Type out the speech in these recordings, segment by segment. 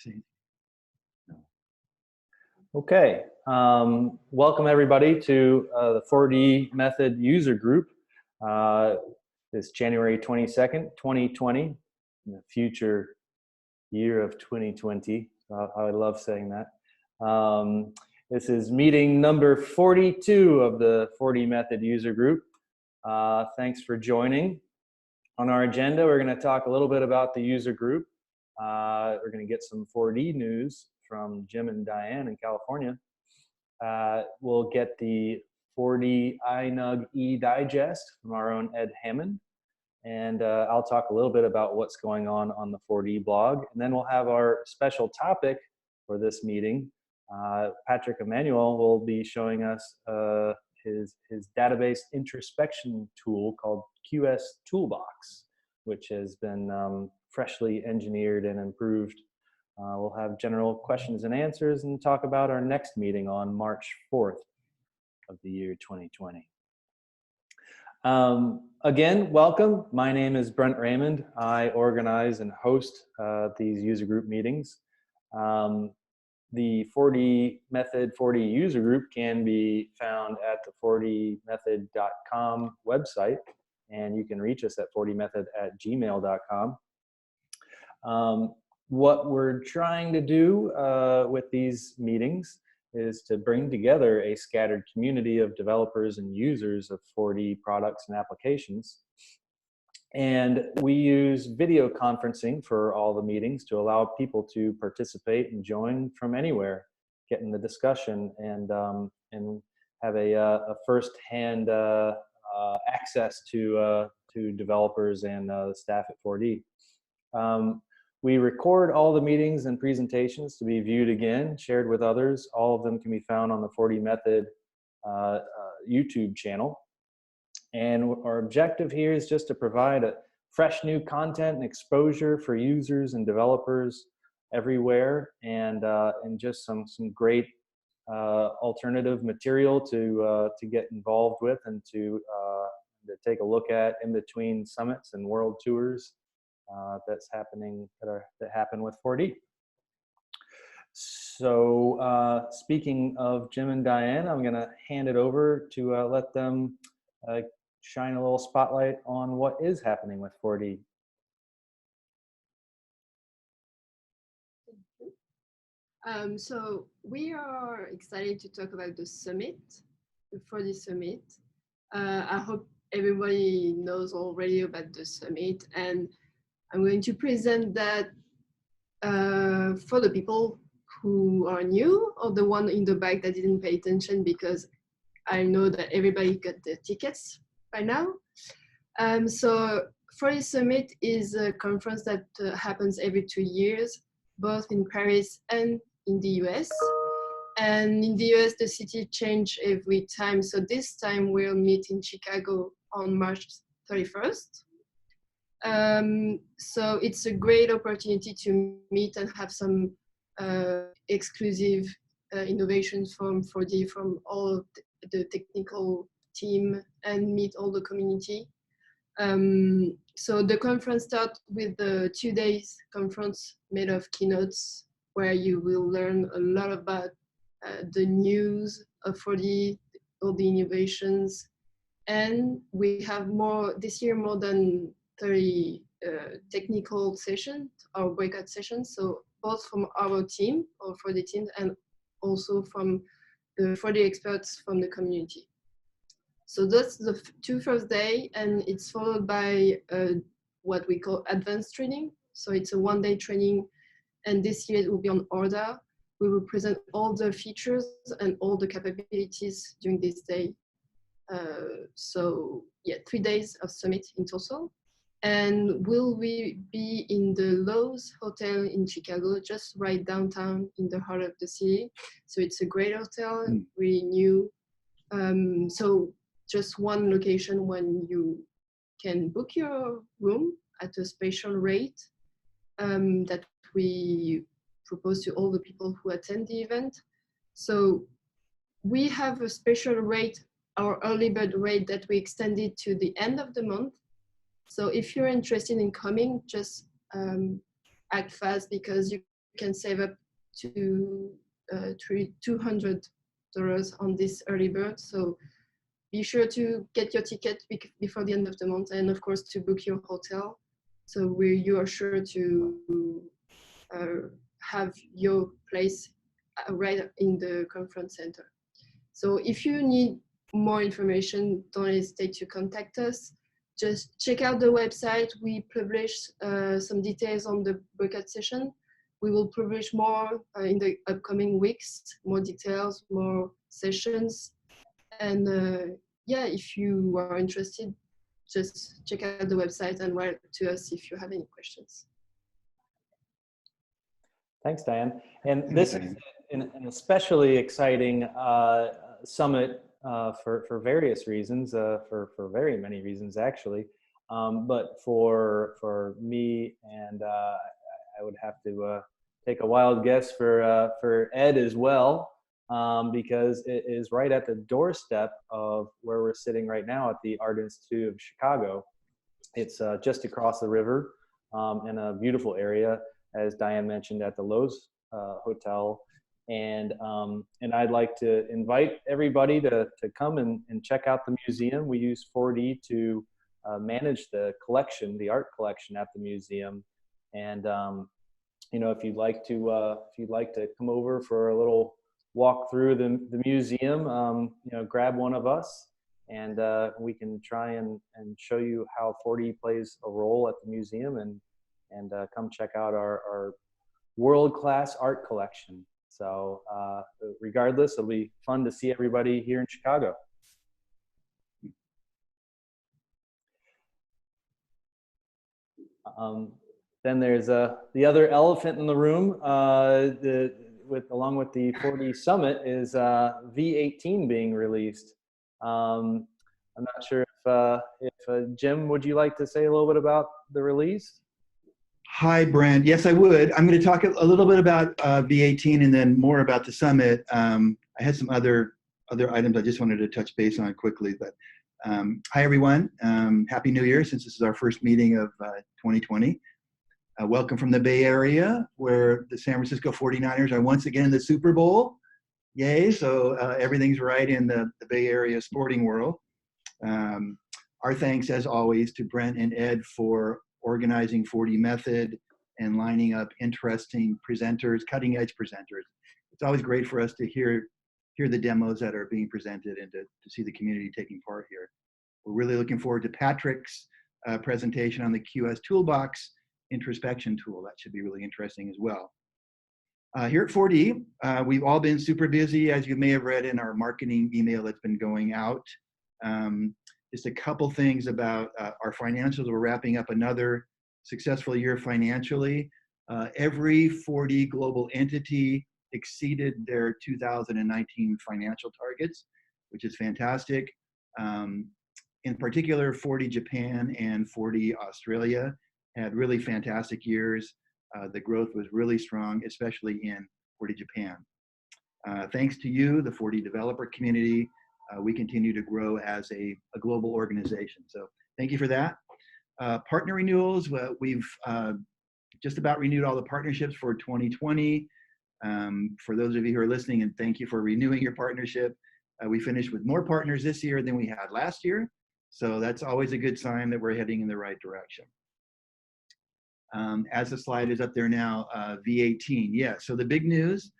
say? No. Okay, welcome everybody to the 4DMethod user group. It's January 22nd, 2020, the future year of 2020. I love saying that. This is meeting number 42 of the 4DMethod user group. Thanks for joining. On our agenda, we're going to talk a little bit about the user group. We're going to get some 4D news from Jim and Diane in California. We'll get the 4D iNug e-digest from our own Ed Hammond. And I'll talk a little bit about what's going on the 4D blog. And then we'll have our special topic for this meeting. Patrick Emanuel will be showing us his database introspection tool called QSToolbox, which has been freshly engineered and improved. We'll have general questions and answers and talk about our next meeting on March 4th of the year 2020. Again, welcome. My name is Brent Raymond. I organize and host these user group meetings. The 4DMethod 4D user group can be found at the 4dmethod.com website, and you can reach us at 4dmethod@gmail.com. What we're trying to do with these meetings is to bring together a scattered community of developers and users of 4D products and applications. And we use video conferencing for all the meetings to allow people to participate and join from anywhere, get in the discussion, and have a first-hand access to developers and the staff at 4D. We record all the meetings and presentations to be viewed again, shared with others. All of them can be found on the 4DMethod YouTube channel. And our objective here is just to provide a fresh new content and exposure for users and developers everywhere, and just some great alternative material to get involved with and to take a look at in between summits and world tours that happen with 4D. So speaking of Jim and Diane, I'm going to hand it over to let them shine a little spotlight on what is happening with 4D. So we are excited to talk about the summit, the 4D summit. I hope everybody knows already about the summit, and I'm going to present that for the people who are new or the one in the back that didn't pay attention, because I know that everybody got the tickets by now. So 4D Summit is a conference that happens every 2 years, both in Paris and in the US. And in the US, the city changes every time. So this time we'll meet in Chicago on March 31st. So it's a great opportunity to meet and have some exclusive innovations from 4D from all of the technical team and meet all the community. So the conference starts with the 2 days conference made of keynotes where you will learn a lot about the news of 4D, all the innovations. And we have this year more than 30 technical sessions or breakout sessions. So both from our team or 4D teams and also from the 4D experts from the community. So that's the two first day, and it's followed by what we call advanced training. So it's a 1-day training, and this year it will be on order. We will present all the features and all the capabilities during this day. So yeah, 3 days of summit in total. And will we be in the Lowe's Hotel in Chicago, just right downtown in the heart of the city. So it's a great hotel, really new. So just one location when you can book your room at a special rate that we propose to all the people who attend the event. So we have a special rate, our early bird rate, that we extended to the end of the month. So if you're interested in coming, just act fast, because you can save up to $200 on this early bird. So be sure to get your ticket before the end of the month, and of course to book your hotel, so where you are sure to have your place right in the conference center. So if you need more information, don't hesitate to contact us. Just check out the website. We publish some details on the breakout session. We will publish more in the upcoming weeks, more details, more sessions. And yeah, if you are interested, just check out the website and write to us if you have any questions. Thanks, Diane. And this is an especially exciting summit for various reasons, for very many reasons actually. But for me, and I would have to take a wild guess for Ed as well, because it is right at the doorstep of where we're sitting right now at the Art Institute of Chicago. It's just across the river in a beautiful area, as Diane mentioned, at the Lowe's Hotel. And I'd like to invite everybody to come and check out the museum. We use 4D to manage the collection, the art collection at the museum. And you know, if you'd like to come over for a little walk through the museum, you know, grab one of us, and we can try and show you how 4D plays a role at the museum, and come check out our world-class art collection. So regardless, it'll be fun to see everybody here in Chicago. Then there's the other elephant in the room, along with the 4D Summit, is V18 being released. I'm not sure if Jim, would you like to say a little bit about the release? Hi, Brent. Yes, I would. I'm going to talk a little bit about V18 and then more about the summit. I had some other items I just wanted to touch base on quickly. But hi, everyone. Happy New Year, since this is our first meeting of 2020. Welcome from the Bay Area, where the San Francisco 49ers are once again in the Super Bowl. Yay. So everything's right in the Bay Area sporting world. Our thanks, as always, to Brent and Ed for organizing 4DMethod and lining up interesting presenters, cutting edge presenters. It's always great for us to hear the demos that are being presented and to see the community taking part here. We're really looking forward to Patrick's presentation on the QSToolbox introspection tool. That should be really interesting as well. Here at 4D, we've all been super busy, as you may have read in our marketing email that's been going out. Just a couple things about our financials. We're wrapping up another successful year financially. Every 4D global entity exceeded their 2019 financial targets, which is fantastic. In particular, 4D Japan and 4D Australia had really fantastic years. The growth was really strong, especially in 4D Japan. Thanks to you, the 4D developer community, we continue to grow as a global organization. So thank you for that. Partner renewals, we've just about renewed all the partnerships for 2020. For those of you who are listening, and thank you for renewing your partnership. We finished with more partners this year than we had last year. So that's always a good sign that we're heading in the right direction. As the slide is up there now, V18, yeah, so the big news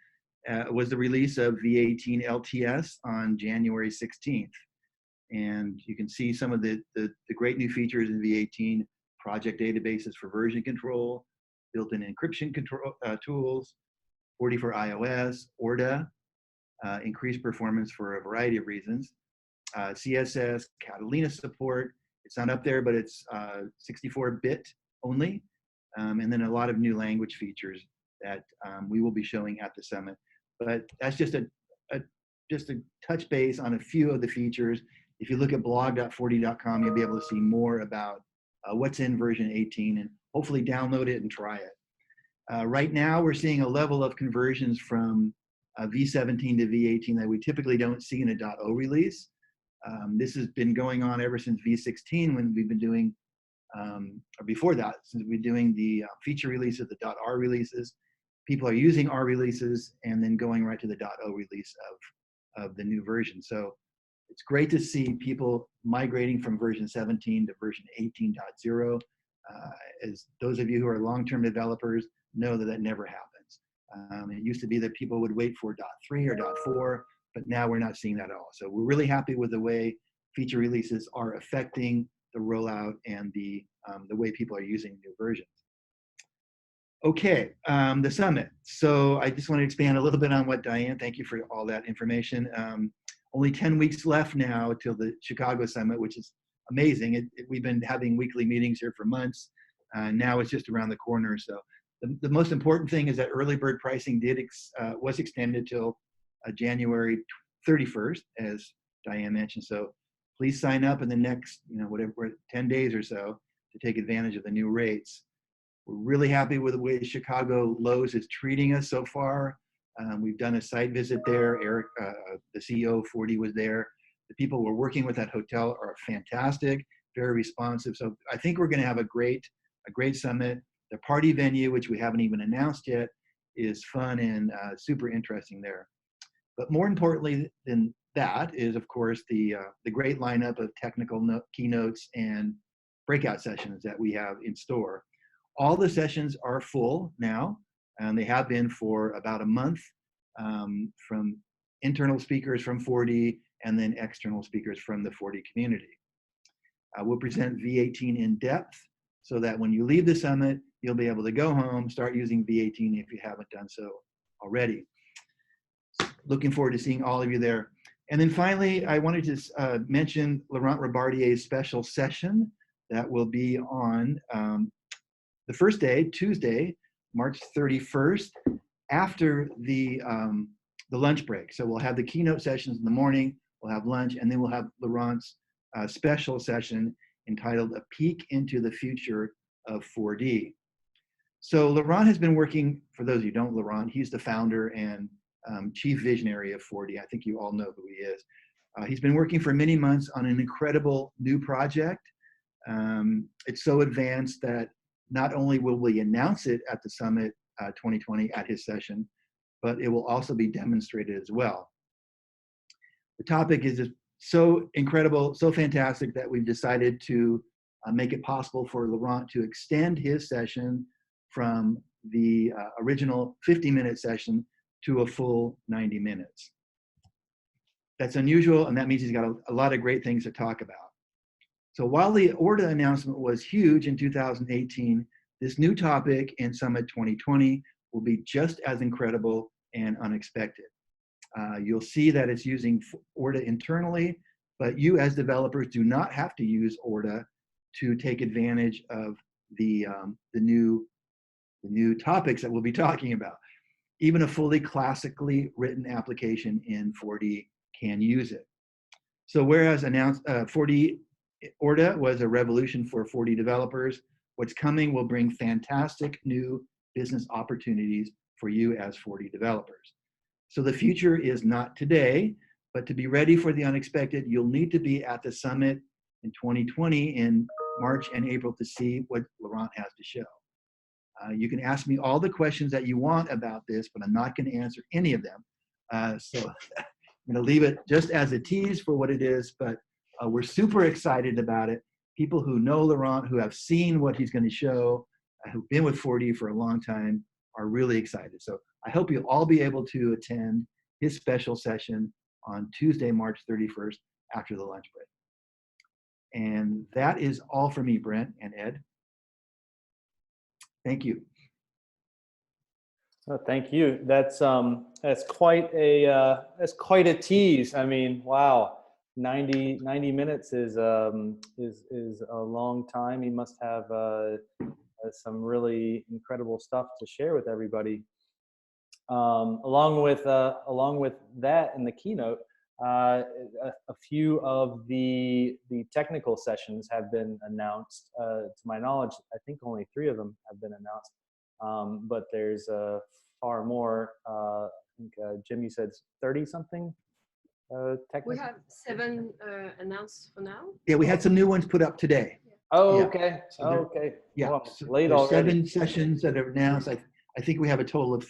was the release of V18 LTS on January 16th. And you can see some of the great new features in V18: project databases for version control, built-in encryption control tools, 4D for iOS, ORDA, increased performance for a variety of reasons, CSS, Catalina support. It's not up there, but it's 64-bit only. And then a lot of new language features that we will be showing at the summit. But that's just a touch base on a few of the features. If you look at blog.4d.com, you'll be able to see more about what's in version 18 and hopefully download it and try it. Right now, we're seeing a level of conversions from V17 to V18 that we typically don't see in a .o release. This has been going on ever since V16, when we've been doing, or before that, since we've been doing the feature releases, the .r releases. people are using our releases and then going right to the .0 release of the new version. So it's great to see people migrating from version 17 to version 18.0. As those of you who are long-term developers know that never happens. It used to be that people would wait for .3 or .4, but now we're not seeing that at all. So we're really happy with the way feature releases are affecting the rollout and the way people are using new versions. Okay, the summit. So I just want to expand a little bit on what Diane, thank you for all that information. Only 10 weeks left now till the Chicago summit, which is amazing. We've been having weekly meetings here for months. Now it's just around the corner. So the most important thing is that early bird pricing was extended till January 31st, as Diane mentioned. So please sign up in the next, whatever, 10 days or so to take advantage of the new rates. We're really happy with the way Chicago Lowe's is treating us so far. We've done a site visit there. Eric, the CEO of 4D, was there. The people we're working with at hotel are fantastic, very responsive. So I think we're going to have a great summit. The party venue, which we haven't even announced yet, is fun and super interesting there. But more importantly than that is, of course, the great lineup of technical keynotes and breakout sessions that we have in store. All the sessions are full now, and they have been for about a month, from internal speakers from 4D and then external speakers from the 4D community. We'll present V18 in depth so that when you leave the summit, you'll be able to go home, start using V18 if you haven't done so already. Looking forward to seeing all of you there. And then finally, I wanted to mention Laurent Robardier's special session that will be on the first day, Tuesday, March 31st, after the lunch break. So we'll have the keynote sessions in the morning, we'll have lunch, and then we'll have Laurent's special session entitled A Peek into the Future of 4D. So Laurent has been working, for those of you who don't know Laurent, he's the founder and chief visionary of 4D. I think you all know who he is. He's been working for many months on an incredible new project. It's so advanced that not only will we announce it at the Summit 2020 at his session, but it will also be demonstrated as well. The topic is just so incredible, so fantastic that we've decided to make it possible for Laurent to extend his session from the original 50-minute session to a full 90 minutes. That's unusual, and that means he's got a lot of great things to talk about. So while the ORDA announcement was huge in 2018, this new topic in Summit 2020 will be just as incredible and unexpected. You'll see that it's using ORDA internally, but you as developers do not have to use ORDA to take advantage of the new topics that we'll be talking about. Even a fully classically written application in 4D can use it. So whereas 4D ORDA was a revolution for 4D developers, what's coming will bring fantastic new business opportunities for you as 4D developers. So the future is not today, but to be ready for the unexpected, you'll need to be at the summit in 2020 in March and April to see what Laurent has to show. You can ask me all the questions that you want about this, but I'm not going to answer any of them. So I'm going to leave it just as a tease for what it is, but we're super excited about it. People who know Laurent, who have seen what he's going to show, who've been with 4D for a long time, are really excited. So I hope you'll all be able to attend his special session on Tuesday, March 31st, after the lunch break. And that is all for me, Brent and Ed. Thank you. Oh, thank you. That's quite a tease. I mean, wow. 90 minutes is a long time. You must have some really incredible stuff to share with everybody. Along with that in the keynote, a few of the technical sessions have been announced. To my knowledge, I think only 3 of them have been announced, but there's far more. I think Jim, you said 30 something. We have 7 announced for now. Yeah, we had some new ones put up today. Oh, Yeah. okay. So okay. Yeah, Well, so late there's already. 7 sessions that are announced. I think we have a total of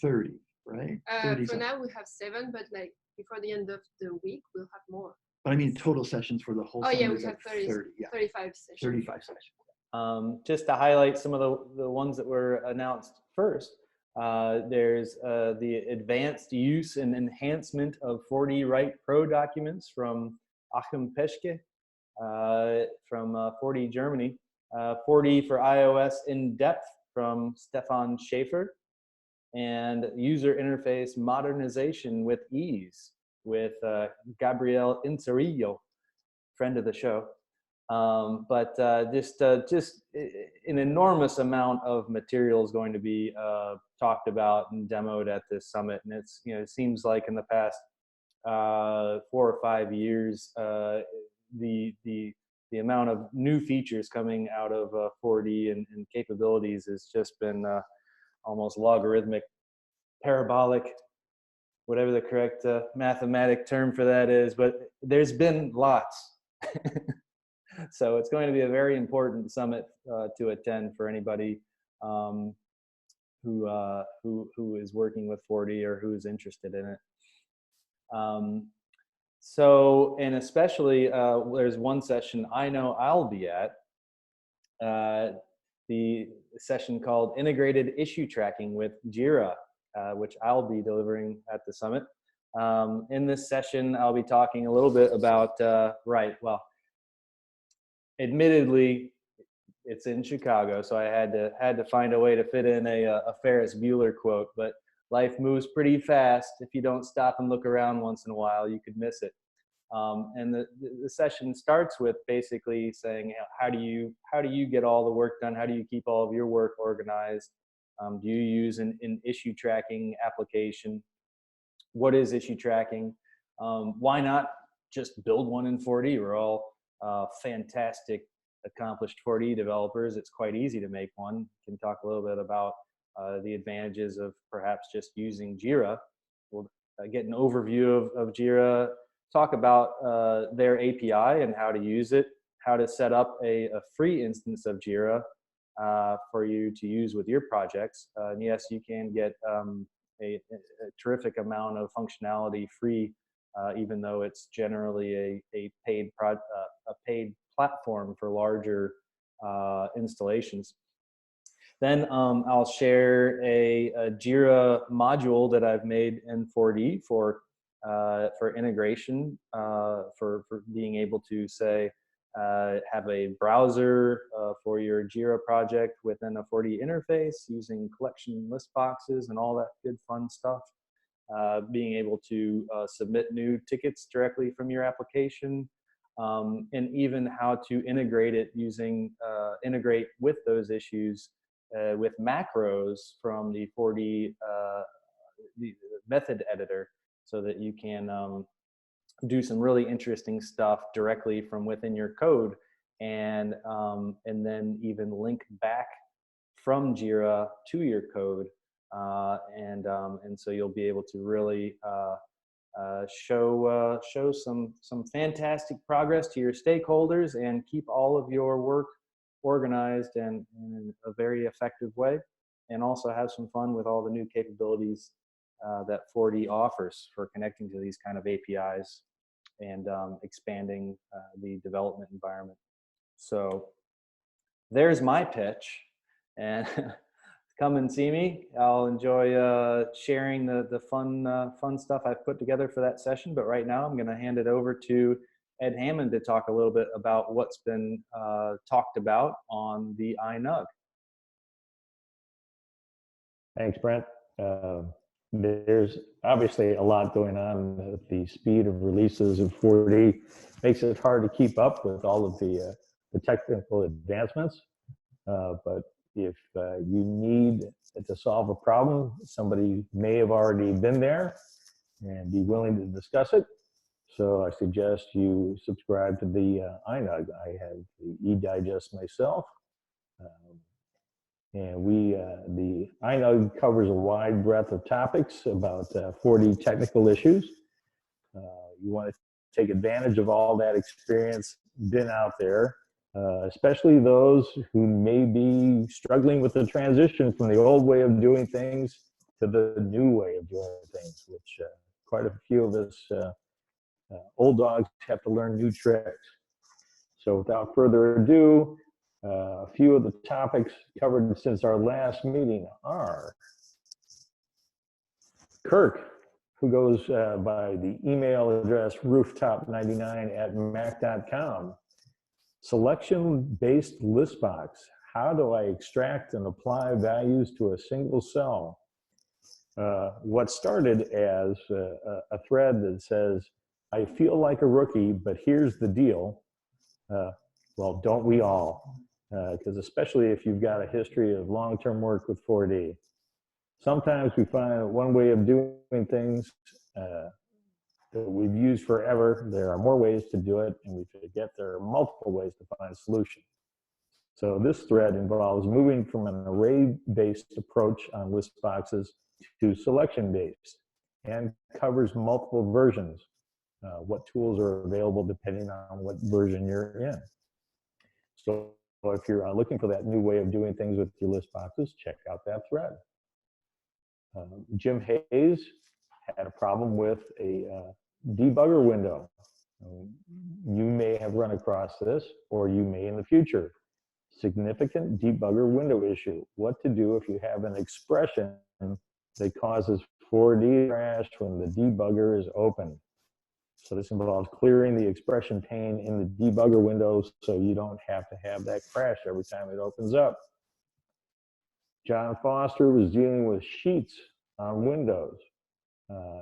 30, right? 30 For now, we have 7, but like before the end of the week, we'll have more. But I mean, total sessions for the whole Oh summit yeah, we is have like 30, yeah. 35 sessions. 35 sessions. Just to highlight some of the ones that were announced first, there's the advanced use and enhancement of 4D Write Pro documents from Achim Peschke from 4D Germany. 4D for iOS in depth from Stefan Schaefer, and user interface modernization with ease with Gabriel Incerillo, friend of the show. But just an enormous amount of material is going to be talked about and demoed at this summit, and it's, you know, it seems like in the past 4 or 5 years, the amount of new features coming out of 4D and capabilities has just been almost logarithmic, parabolic, whatever the correct mathematic term for that is, but there's been lots. So it's going to be a very important summit to attend for anybody who is working with 4D or who is interested in it. So, and especially there's one session I know I'll be at, the session called Integrated Issue Tracking with Jira, which I'll be delivering at the summit. In this session, I'll be talking a little bit about, admittedly, it's in Chicago, so I had to find a way to fit in a Ferris Bueller quote, but life moves pretty fast. If you don't stop and look around once in a while, you could miss it. And the session starts with basically saying, how do you get all the work done? How do you keep all of your work organized? Do you use an issue tracking application? What is issue tracking? Why not just build one in 4D? We're all fantastic, accomplished 4D developers. It's quite easy to make one. We can talk a little bit about the advantages of perhaps just using Jira. We'll get an overview of Jira, talk about their API and how to use it, how to set up a free instance of Jira for you to use with your projects. And yes, you can get a terrific amount of functionality free, even though it's generally a paid platform for larger installations. Then I'll share a Jira module that I've made in 4D for integration, for being able to say have a browser for your Jira project within a 4D interface using collection list boxes and all that good fun stuff. Being able to submit new tickets directly from your application, and even how to integrate it using integrate with those issues with macros from the 4D the method editor, so that you can do some really interesting stuff directly from within your code, and then even link back from Jira to your code, and so you'll be able to really show some fantastic progress to your stakeholders and keep all of your work organized and in a very effective way, and also have some fun with all the new capabilities that 4D offers for connecting to these kind of APIs and expanding the development environment. So there's my pitch, and come and see me. I'll enjoy sharing the fun stuff I've put together for that session. But right now I'm going to hand it over to Ed Hammond to talk a little bit about what's been talked about on the iNug. Thanks, Brent. There's obviously a lot going on. The speed of releases of 4D makes it hard to keep up with all of the technical advancements. But if you need to solve a problem, somebody may have already been there and be willing to discuss it. So I suggest you subscribe to the iNug. I have the eDigest myself. And the iNug covers a wide breadth of topics about 4D technical issues. You want to take advantage of all that experience, been out there, especially those who may be struggling with the transition from the old way of doing things to the new way of doing things, which quite a few of us old dogs have to learn new tricks. So without further ado, a few of the topics covered since our last meeting are Kirk, who goes by the email address rooftop99@mac.com. Selection-based list box. How do I extract and apply values to a single cell? What started as a thread that says, I feel like a rookie, but here's the deal. Well, don't we all? Because especially if you've got a history of long-term work with 4D. Sometimes we find one way of doing things that we've used forever. There are more ways to do it, and we forget there are multiple ways to find a solution. So this thread involves moving from an array-based approach on list boxes to selection-based, and covers multiple versions. What tools are available depending on what version you're in. So if you're looking for that new way of doing things with your list boxes, check out that thread. Jim Hayes had a problem with a debugger window. You may have run across this, or you may in the future. Significant debugger window issue. What to do if you have an expression that causes 4D crash when the debugger is open. So this involves clearing the expression pane in the debugger window so you don't have to have that crash every time it opens up. John Foster was dealing with sheets on Windows.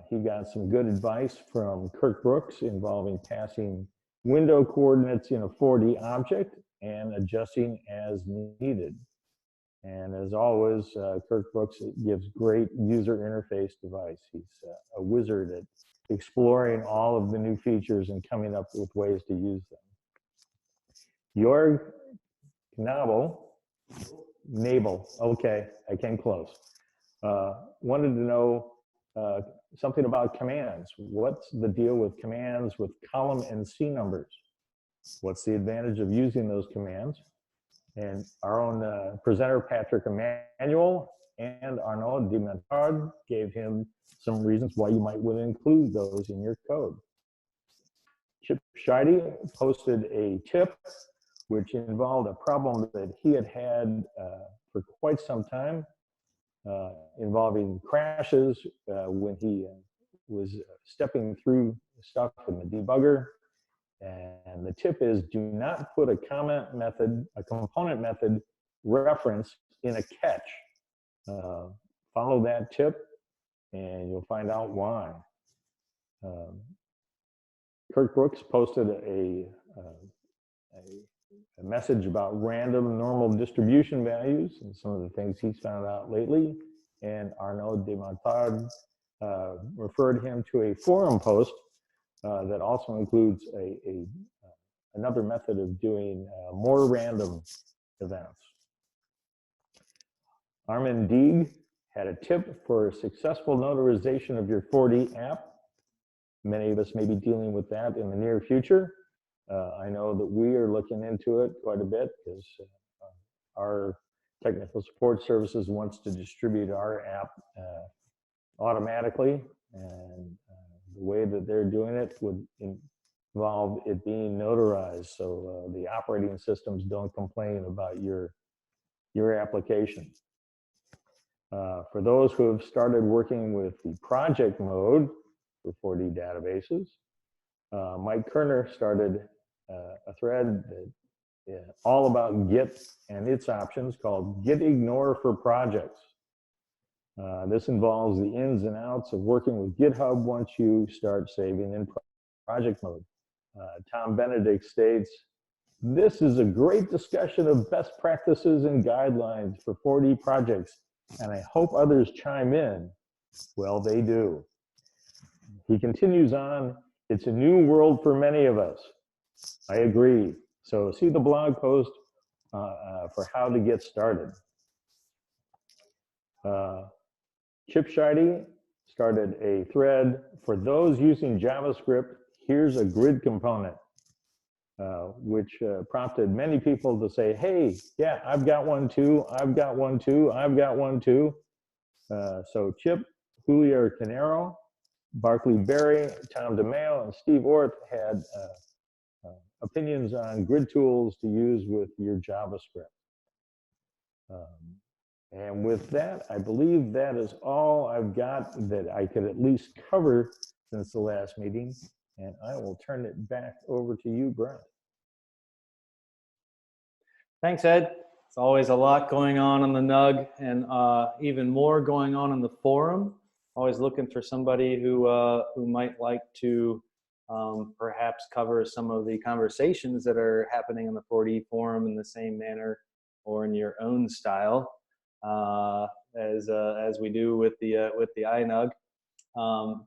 He got some good advice from Kirk Brooks involving passing window coordinates in a 4D object and adjusting as needed. And as always, Kirk Brooks gives great user interface advice. He's a wizard at exploring all of the new features and coming up with ways to use them. Jorg Nabel, okay, I came close. Wanted to know something about commands. What's the deal with commands with column and C numbers? What's the advantage of using those commands? And our own presenter, Patrick Emanuel, and Arnaud de Mentard gave him some reasons why you might want to include those in your code. Chip Scheide posted a tip which involved a problem that he had had for quite some time, involving crashes when he was stepping through stuff in the debugger. And the tip is, do not put a component method reference in a catch. Follow that tip and you'll find out why. Kirk Brooks posted a message about random normal distribution values and some of the things he's found out lately. And Arnaud de Mentard referred him to a forum post that also includes another method of doing more random events. Armin Deeg had a tip for successful notarization of your 4D app. Many of us may be dealing with that in the near future. I know that we are looking into it quite a bit because our technical support services wants to distribute our app automatically, and the way that they're doing it would involve it being notarized, so the operating systems don't complain about your application. For those who have started working with the project mode for 4D databases, Mike Kerner started a thread that all about Git and its options called Git Ignore for Projects. This involves the ins and outs of working with GitHub once you start saving in project mode. Tom Benedict states, this is a great discussion of best practices and guidelines for 4D projects, and I hope others chime in. Well, they do. He continues on, it's a new world for many of us. I agree. So see the blog post for how to get started. Chip Scheide started a thread for those using JavaScript. Here's a grid component. which prompted many people to say, hey, yeah, I've got one too, I've got one too, I've got one too. So Chip, Julio Canero, Barclay Berry, Tom DeMeo, and Steve Orth had opinions on grid tools to use with your JavaScript. And with that, I believe that is all I've got that I could at least cover since the last meeting. And I will turn it back over to you, Brent. Thanks, Ed. It's always a lot going on the NUG, and even more going on in the forum. Always looking for somebody who might like to perhaps cover some of the conversations that are happening in the 4D forum in the same manner or in your own style, as we do with the iNUG.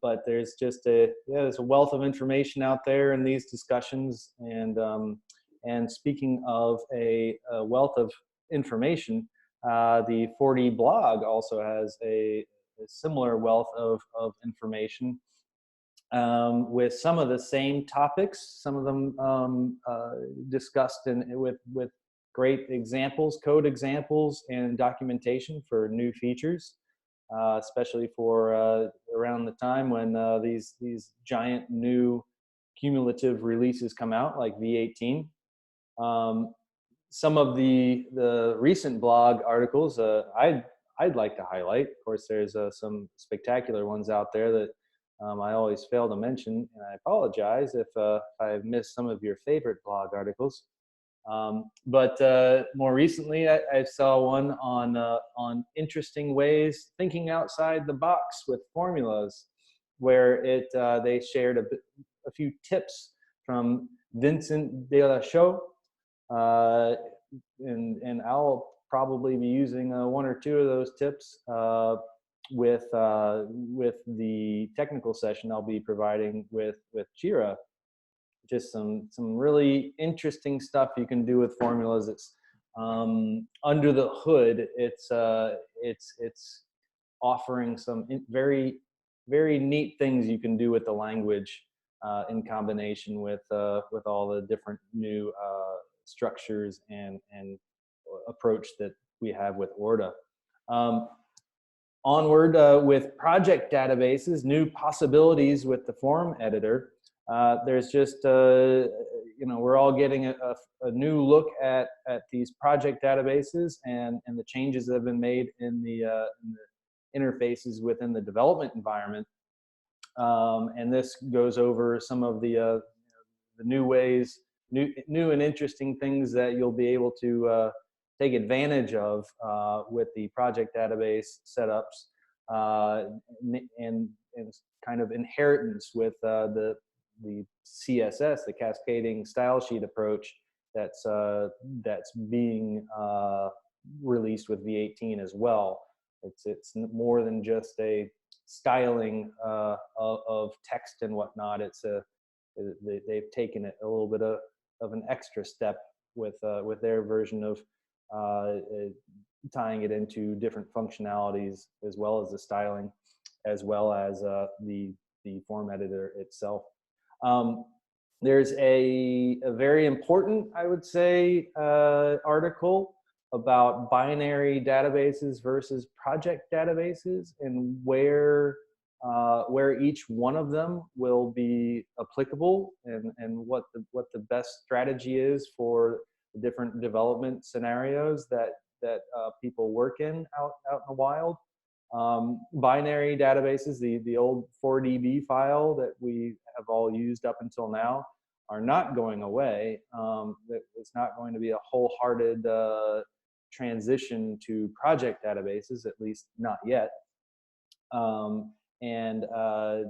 But there's just there's a wealth of information out there in these discussions, and speaking of a wealth of information, the 4D blog also has a similar wealth of information with some of the same topics, some of them discussed with great examples, code examples, and documentation for new features, especially for around the time when these giant new cumulative releases come out, like V18. Some of the recent blog articles I'd like to highlight. Of course, there's some spectacular ones out there that I always fail to mention, and I apologize if I've missed some of your favorite blog articles. But more recently, I saw one on interesting ways thinking outside the box with formulas, where they shared a few tips from Vincent de la Chaux, and I'll probably be using one or two of those tips with the technical session I'll be providing with Jira. Just some really interesting stuff you can do with formulas. It's under the hood. It's offering some very neat things you can do with the language in combination with all the different new structures and approach that we have with Orda. Onward with project databases, new possibilities with the form editor. There's just, we're all getting a new look at these project databases and the changes that have been made in the interfaces within the development environment. And this goes over some of the new ways, new and interesting things that you'll be able to take advantage of with the project database setups and kind of inheritance with the CSS, the cascading style sheet approach that's being released with V18 as well. It's more than just a styling of text and whatnot. They've taken it a little bit of an extra step with their version of tying it into different functionalities, as well as the styling, as well as the form editor itself. There's a very important, I would say, article about binary databases versus project databases, and where each one of them will be applicable, and what the best strategy is for the different development scenarios that people work in out in the wild. Binary databases, the old 4DB file that we have all used up until now, are not going away. It's not going to be a wholehearted transition to project databases, at least not yet. And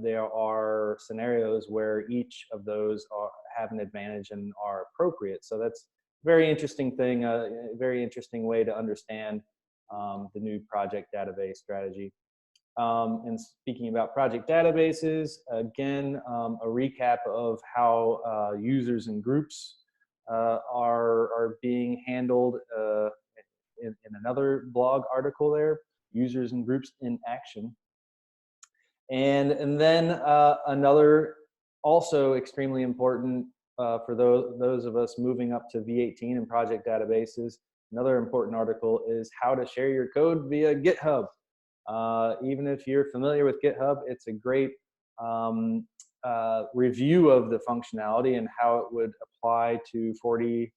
there are scenarios where each of those have an advantage and are appropriate. So that's a very interesting thing, a very interesting way to understand the new project database strategy. And speaking about project databases, again, a recap of how users and groups are being handled in another blog article there, users and groups in action. And then another also extremely important for those of us moving up to V18 and project databases. Another important article is how to share your code via GitHub. Even if you're familiar with GitHub, it's a great review of the functionality and how it would apply to 4D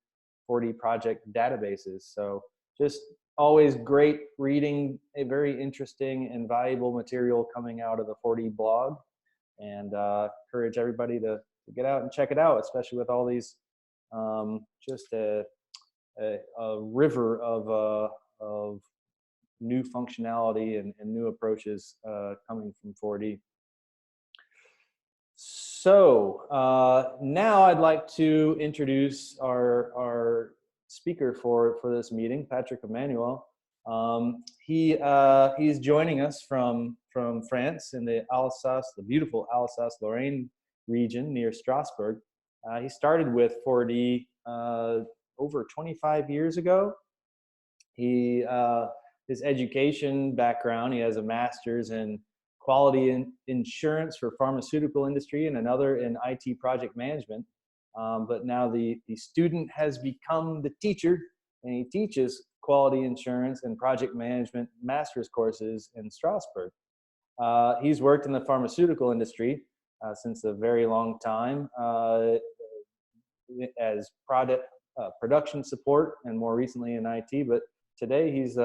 project databases. So just always great reading, a very interesting and valuable material coming out of the 4D blog, and encourage everybody to get out and check it out, especially with all these just a river of new functionality and new approaches coming from 4D. So now I'd like to introduce our speaker for this meeting, Patrick Emanuel. He's joining us from France in the Alsace, the beautiful Alsace-Lorraine region near Strasbourg. He started with 4D over 25 years ago. His education background, he has a master's in quality insurance for pharmaceutical industry and another in IT project management. But now the student has become the teacher, and he teaches quality insurance and project management master's courses in Strasbourg. He's worked in the pharmaceutical industry since a very long time as production support and more recently in IT. But today he's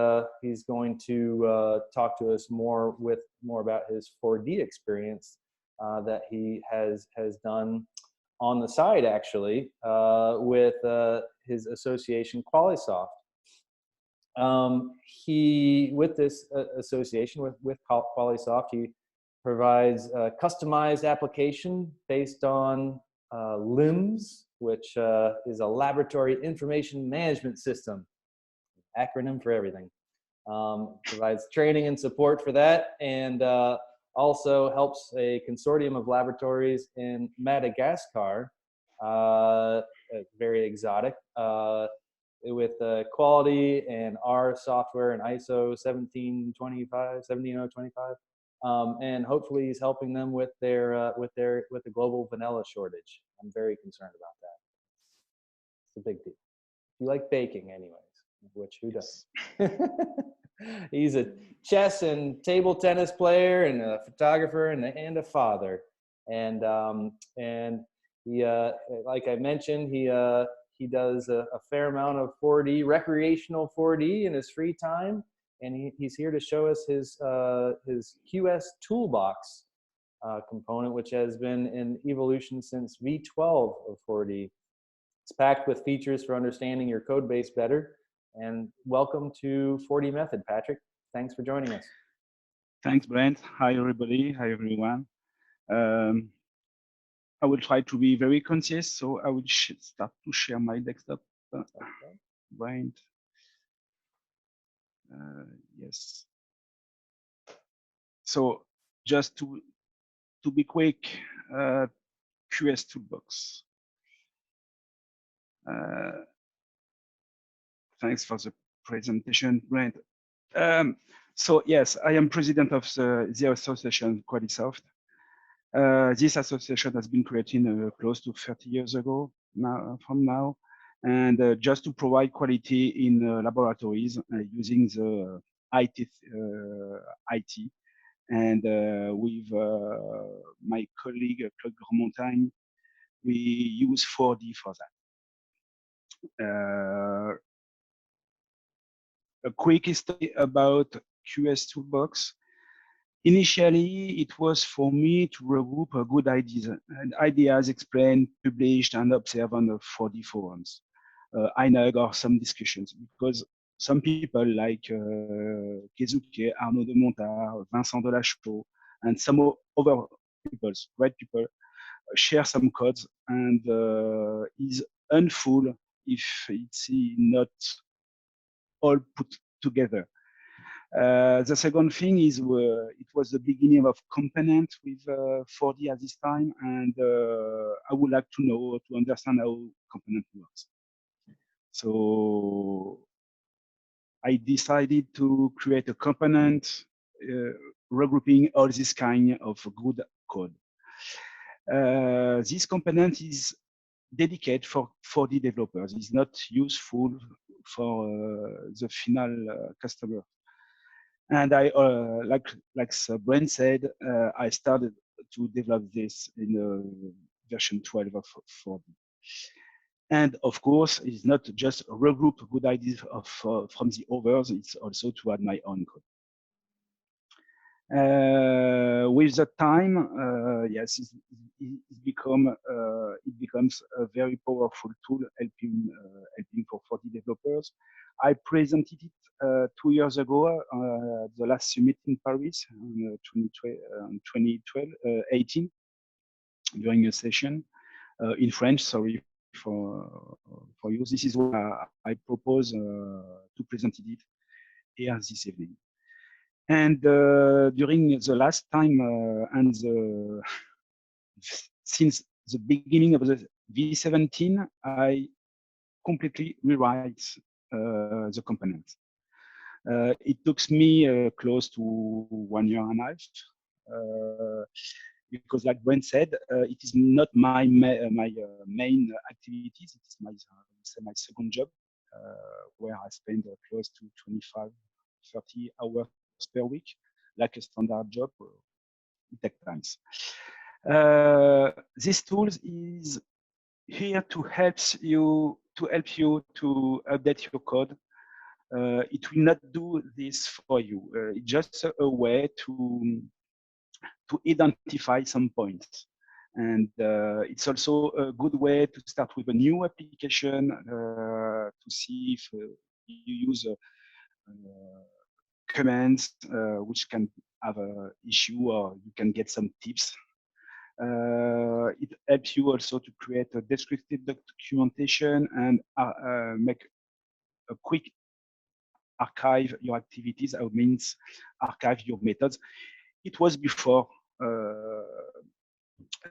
going to talk to us more about his 4D experience that he has done on the side, actually, with his association QualiSoft. With this association with QualiSoft, he provides a customized application based on LIMS, which is a laboratory information management system, acronym for everything. Provides training and support for that, and also helps a consortium of laboratories in Madagascar, very exotic, with quality and R software and ISO 17025, and hopefully he's helping them with the global vanilla shortage. I'm very concerned about that. It's a big deal. You like baking, anyways, which who does? He's a chess and table tennis player and a photographer and a father. And he, like I mentioned, he does a fair amount of 4D, recreational 4D in his free time. And he's here to show us his QSToolbox component, which has been in evolution since V12 of 4D. It's packed with features for understanding your code base better. And welcome to 4DMethod, Patrick. Thanks for joining us. Thanks, Brent. Hi, everybody. Hi, everyone. I will try to be very concise, so I will start to share my desktop. Brent. Yes. So just to be quick, QSToolbox. Thanks for the presentation, Brent. So yes, I am president of the association QualiSoft. This association has been created close to 30 years ago from now, and just to provide quality in laboratories using the IT, and with my colleague Claude Grandmontagne, we use 4D for that. A quick history about QSToolbox. Initially, it was for me to regroup good ideas explained, published, and observed on the 4D forums, INUG, or some discussions, because some people like Kezuke, Arnaud de Montard, Vincent Delachaux, and some other people, great people, share some codes, and is unfull if it's not all put together. The second thing is it was the beginning of component with 4D at this time, and I would like to understand how component works. So I decided to create a component regrouping all this kind of good code. This component is dedicated for 4D developers. It's not useful for the final customer. And I, like Brent said, I started to develop this in version 12 of 4D. And of course, it's not just regroup good ideas from the others, it's also to add my own code. With the time, yes, it becomes a very powerful tool helping for 4D developers. I presented it 2 years ago, the last summit in Paris in 2018, during a session in French. Sorry for you. This is what I propose to present it here this evening. And during the last time since the beginning of the V17, I completely rewrite the components. It took me close to 1 year and a half. Because, like Brent said, it is not my main activities. It is my second job, where I spend close to 25, 30 hours per week, like a standard job. It takes time. This tool is here to help you to update your code. It will not do this for you. It's just a way to identify some points. And it's also a good way to start with a new application to see if you use commands which can have an issue, or you can get some tips. It helps you also to create a descriptive documentation and make a quick archive your activities. That means archive your methods. It was before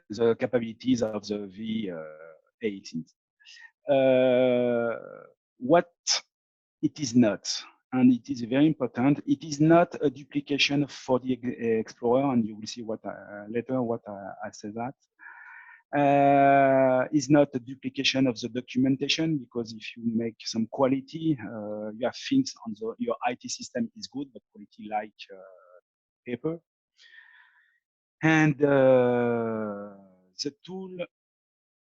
the capabilities of the V18. What it is not, and it is very important, it is not a duplication for the Explorer, and you will see what later what I say that. Is not a duplication of the documentation, because if you make some quality, you have things on your IT system is good, but quality like paper. And the tool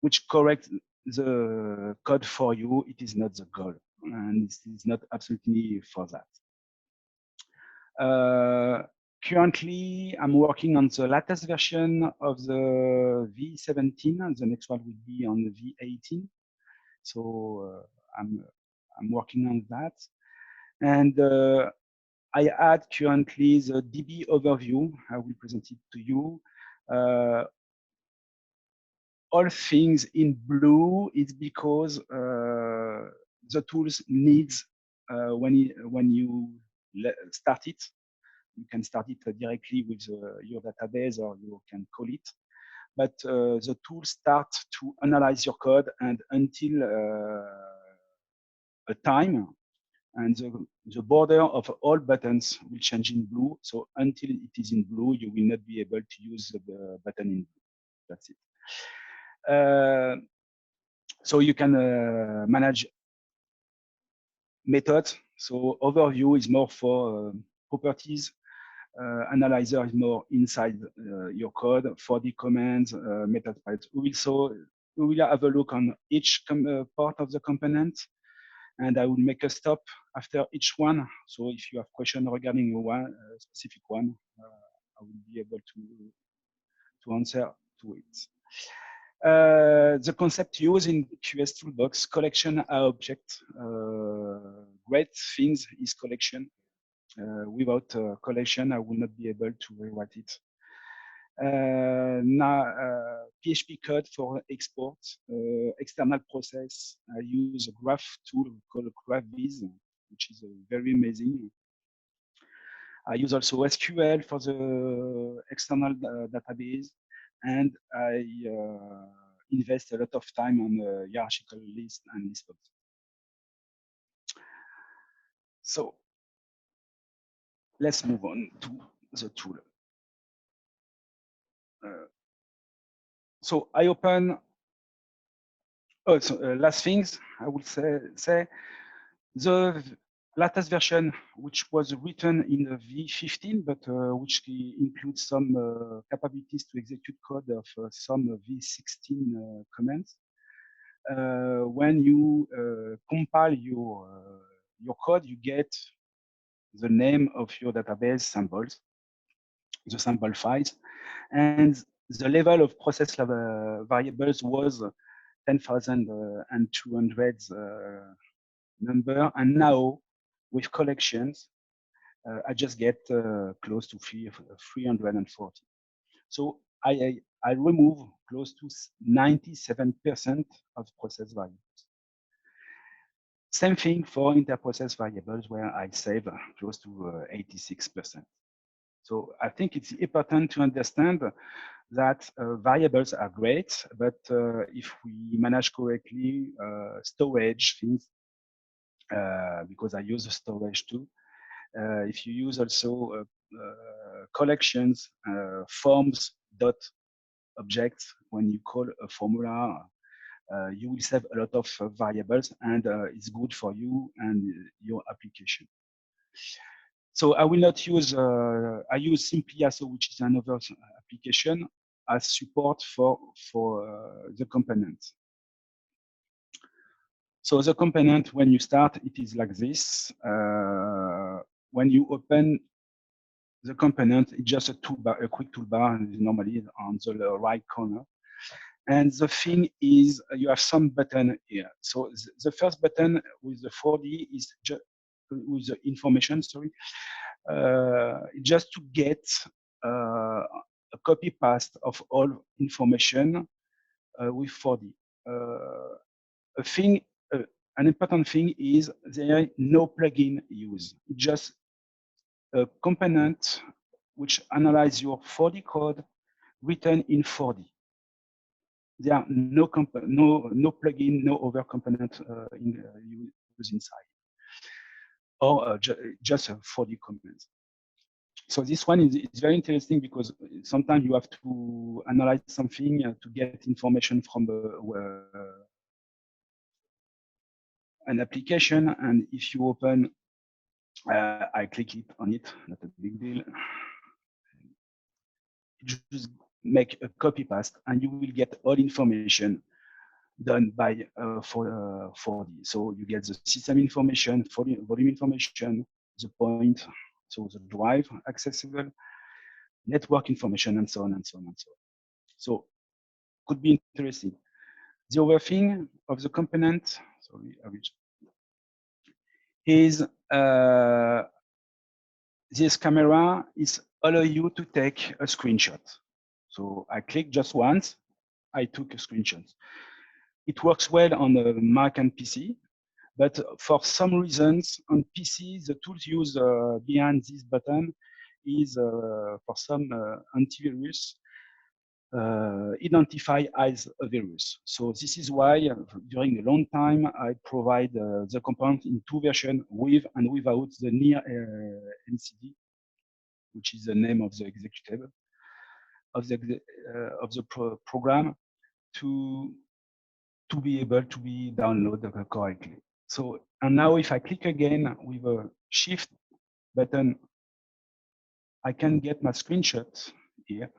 which corrects the code for you, it is not the goal, and it is not absolutely for that. Currently, I'm working on the latest version of the V17, and the next one will be on the V18. So I'm working on that, and I add currently the DB overview. I will present it to you. All things in blue is because the tools needs when you start it, you can start it directly with your database, or you can call it. But the tool starts to analyze your code, and until a time, and the border of all buttons will change in blue. So until it is in blue, you will not be able to use the button in blue. That's it. So you can manage methods. So overview is more for properties. Analyzer is more inside your code. 4D commands, method files. We will have a look on each part of the component, and I will make a stop after each one. So if you have questions regarding one specific one, I will be able to answer to it. The concept used in QSToolbox, collection object. Great things is collection. Without collection, I will not be able to rewrite it. Now, PHP code for export, external process. I use a graph tool called GraphViz, which is very amazing. I use also SQL for the external database, and I invest a lot of time on the hierarchical list and list box. So let's move on to the tool. So I open Oh, so last things I would say the latest version, which was written in the V15, but which includes some capabilities to execute code of some V16 commands. When you compile your code, you get the name of your database samples, the sample files, and the level of process variables was 10,200 number, and now with collections, I just get close to 340. So I remove close to 97% of process variables. Same thing for interprocess variables, where I save close to 86%. So I think it's important to understand that variables are great, but if we manage correctly storage things, because I use storage too, if you use also collections, forms, dot objects, when you call a formula, you will save a lot of variables, and it's good for you and your application. So I will not use, I use simply ASO, which is another application, as support for the component. So the component, when you start, it is like this. When you open the component, it's just a toolbar, a quick toolbar, normally on the right corner. And the thing is, you have some button here. So the first button with the 4D is just with the information, sorry, just to get a copy paste of all information with 4D. An important thing is there is no plugin used. Just a component which analyzes your 4D code written in 4D. There are no plugin, no other component used inside, or just a 4D component. So this one is very interesting because sometimes you have to analyze something to get information from an application, and if you open, I click on it, not a big deal. Just make a copy paste, and you will get all information done by 4D. So you get the system information, volume information, the point, so the drive accessible, network information, and so on and so on and so on. So could be interesting. The other thing of the component, sorry, is this camera is allow you to take a screenshot. So I click just once, I took a screenshot. It works well on the Mac and PC, but for some reasons on PC, the tools used behind this button is for some antivirus identify as a virus. So this is why during a long time I provide the component in two versions, with and without the near NCD, which is the name of the executable of the program, to be able to be downloaded correctly. So, and now if I click again with a shift button, I can get my screenshot here.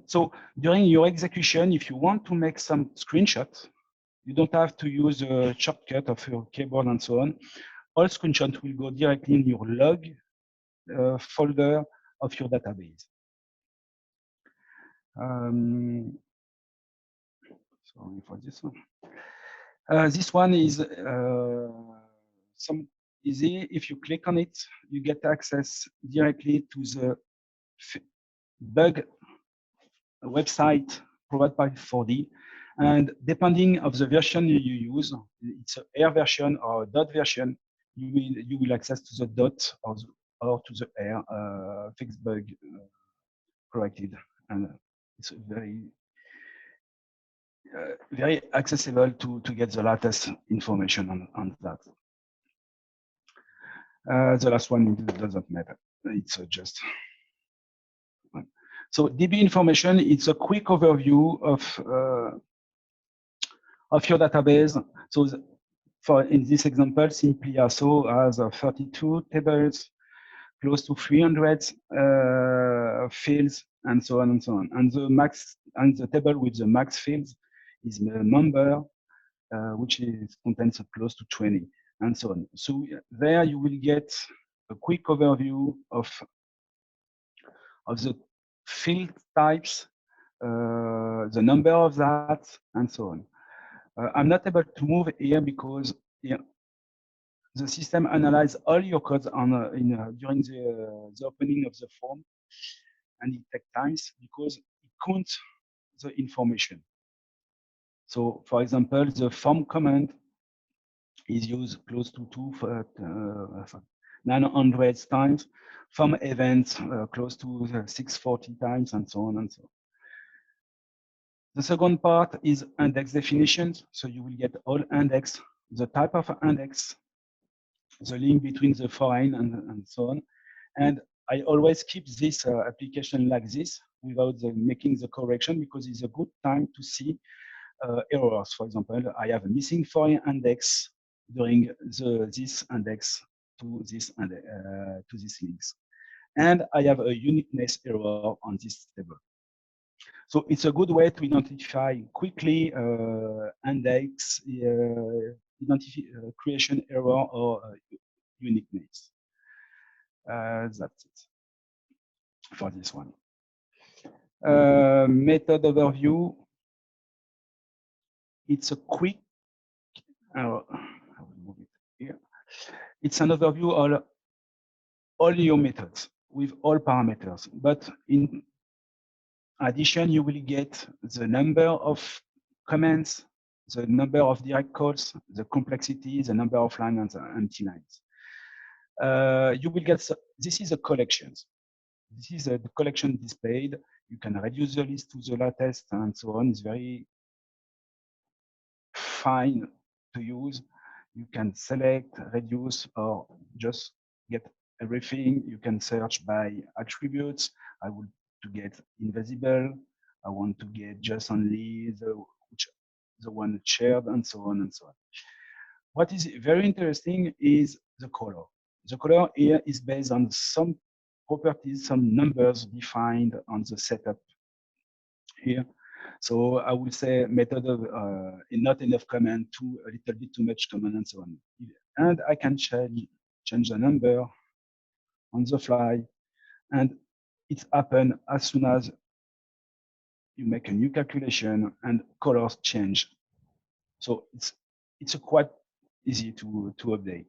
So during your execution, if you want to make some screenshots, you don't have to use a shortcut of your keyboard and so on. All screenshots will go directly in your log folder of your database. Sorry for this one. This one is some easy. If you click on it, you get access directly to the bug website provided by 4D. And depending of the version you use, it's an air version or a dot version, you will access to the dot or to the air fixed bug corrected. And it's very accessible to get the latest information on that. The last one doesn't matter. It's just. So DB information, it's a quick overview of of your database. So for in this example, simply also has 32 tables, close to 300 fields, and so on and so on. And the max, and the table with the max fields is a number which is contains close to 20, and so on. So there you will get a quick overview of the field types, the number of that, and so on. I'm not able to move here because the system analyzes all your codes on, during the opening of the form, and it takes time because it counts the information. So, for example, the form command is used close to 900 times, form events close to 640 times, and so on and so on. The second part is index definitions. So you will get all index, the type of index, the link between the foreign and so on. And I always keep this application like this without making the correction because it's a good time to see errors. For example, I have a missing foreign index during this index to this links. And I have a uniqueness error on this table. So it's a good way to identify quickly index, creation error or uniqueness. That's it for this one. Method overview. It's a quick, I will move it here. It's an overview of all your methods with all parameters, but in addition, you will get the number of comments, the number of direct calls, the complexity, the number of lines and empty lines. You will get, this is a collection. This is the collection displayed. You can reduce the list to the latest and so on. It's very fine to use. You can select, reduce, or just get everything. You can search by attributes. I want to get invisible. I want to get just only the one shared, and so on and so on. What is very interesting is the color. The color here is based on some properties, some numbers defined on the setup here. So I would say method of not enough command, a little bit too much command, and so on. And I can change the number on the fly, and it happens as soon as you make a new calculation and colors change. So it's quite easy to update.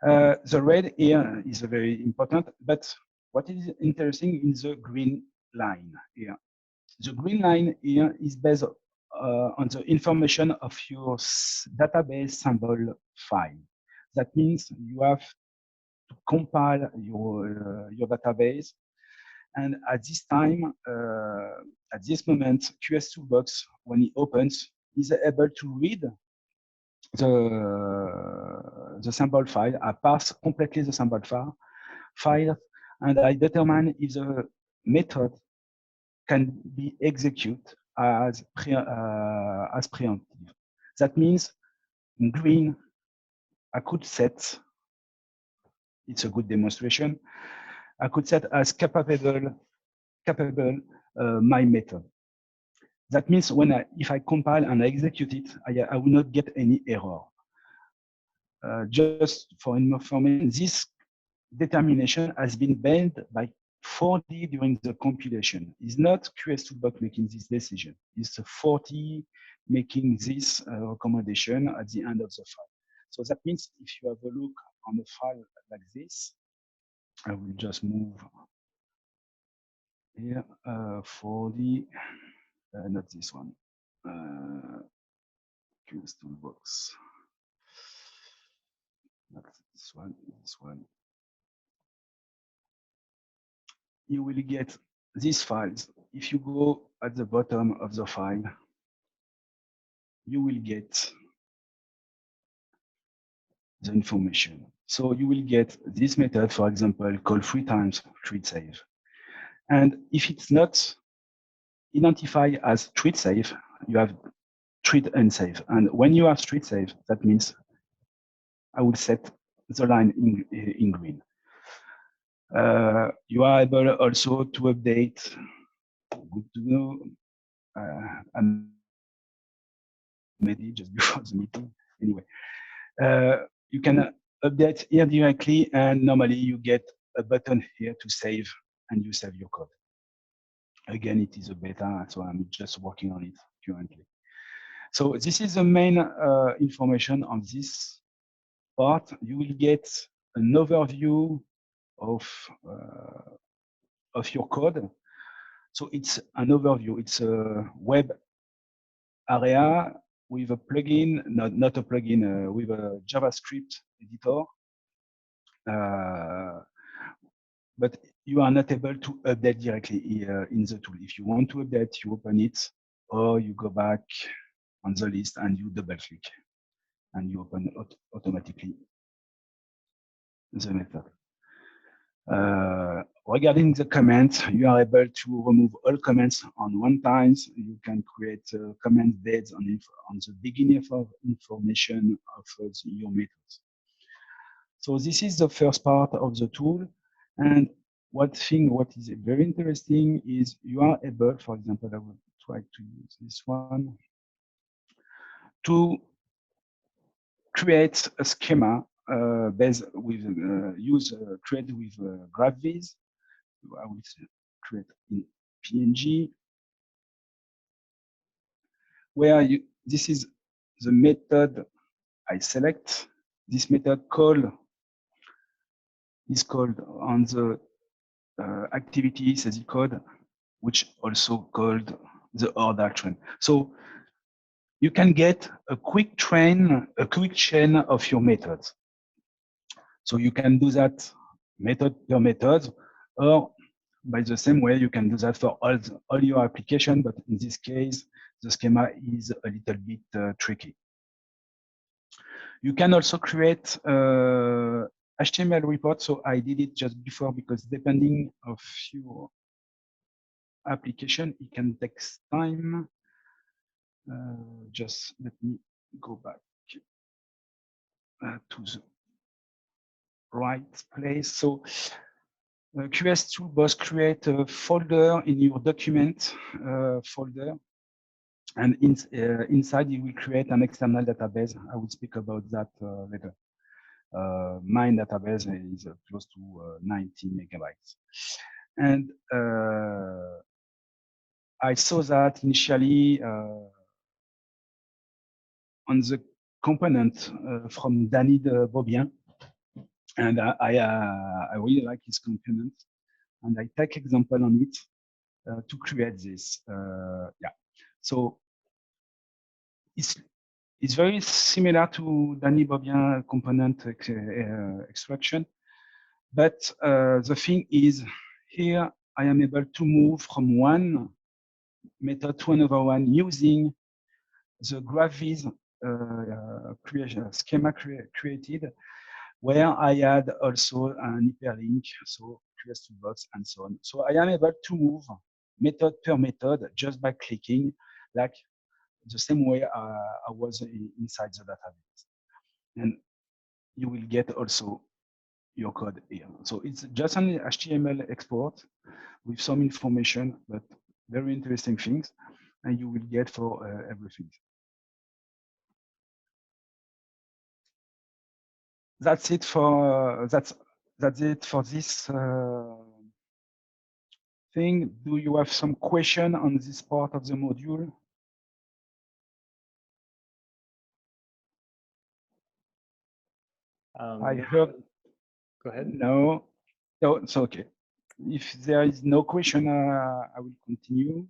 The red here is very important, but what is interesting is the green line here. The green line here is based on the information of your database sample file. That means you have to compile your database. And at this time, at this moment, QSToolbox, when it opens, is able to read the sample file. I parse completely the sample file, and I determine if the method can be executed as preemptive. That means in green, I could set, it's a good demonstration, I could set as capable my method. That means when if I compile and I execute it, I will not get any error. Just for information, this determination has been banned by 4D during the compilation. It's not QSToolbox making this decision. It's 4D making this recommendation at the end of the file. So that means if you have a look on a file like this, I will just move here, 4D, not this one, QSToolbox. Not this one, this one. You will get these files. If you go at the bottom of the file, you will get the information. So you will get this method, for example, called 3 times treat save. And if it's not identified as treat save, you have treat and save. And when you have treat save, that means I will set the line in green. You are able also to update. Good to know. I made it just before the meeting. Anyway, you can update here directly, and normally you get a button here to save, and you save your code. Again, it is a beta, so I'm just working on it currently. So this is the main information on this part. You will get an overview of your code. So it's an overview. It's a web area with a plugin, not a plugin, with a JavaScript editor. But you are not able to update directly in the tool. If you want to update, you open it, or you go back on the list and you double click, and you open automatically the method. Regarding the comments, you are able to remove all comments on one time. You can create comments based on the beginning of information of your methods. So this is the first part of the tool. And what is very interesting is you are able, for example, I will try to use this one, to create a schema based with create with GraphViz. I will create in PNG, where this is the method I select. This method is called on the activity SASI code, which also called the ORD action. So you can get a quick chain of your methods. So you can do that method per method, or by the same way, you can do that for all your application, but in this case, the schema is a little bit tricky. You can also create HTML report. So I did it just before because depending of your application, it can take time. Just let me go back to the right place. So QSToolbox create a folder in your document folder, and inside you will create an external database. I will speak about that later. My database is close to 90 megabytes. And I saw that initially on the component from Danny de Beaubien, and I really like his component, and I take example on it to create this. Yeah, so it's very similar to Danny Beaubien component extraction, but the thing is here I am able to move from one method to another one using the GraphViz schema created, where I add also an hyperlink, so QSToolbox and so on. So I am able to move method per method just by clicking, like the same way I was inside the database. And you will get also your code here. So it's just an HTML export with some information, but very interesting things, and you will get for everything. That's it for that's it for this thing. Do you have some question on this part of the module? I heard. Go ahead. No, it's okay. If there is no question, I will continue.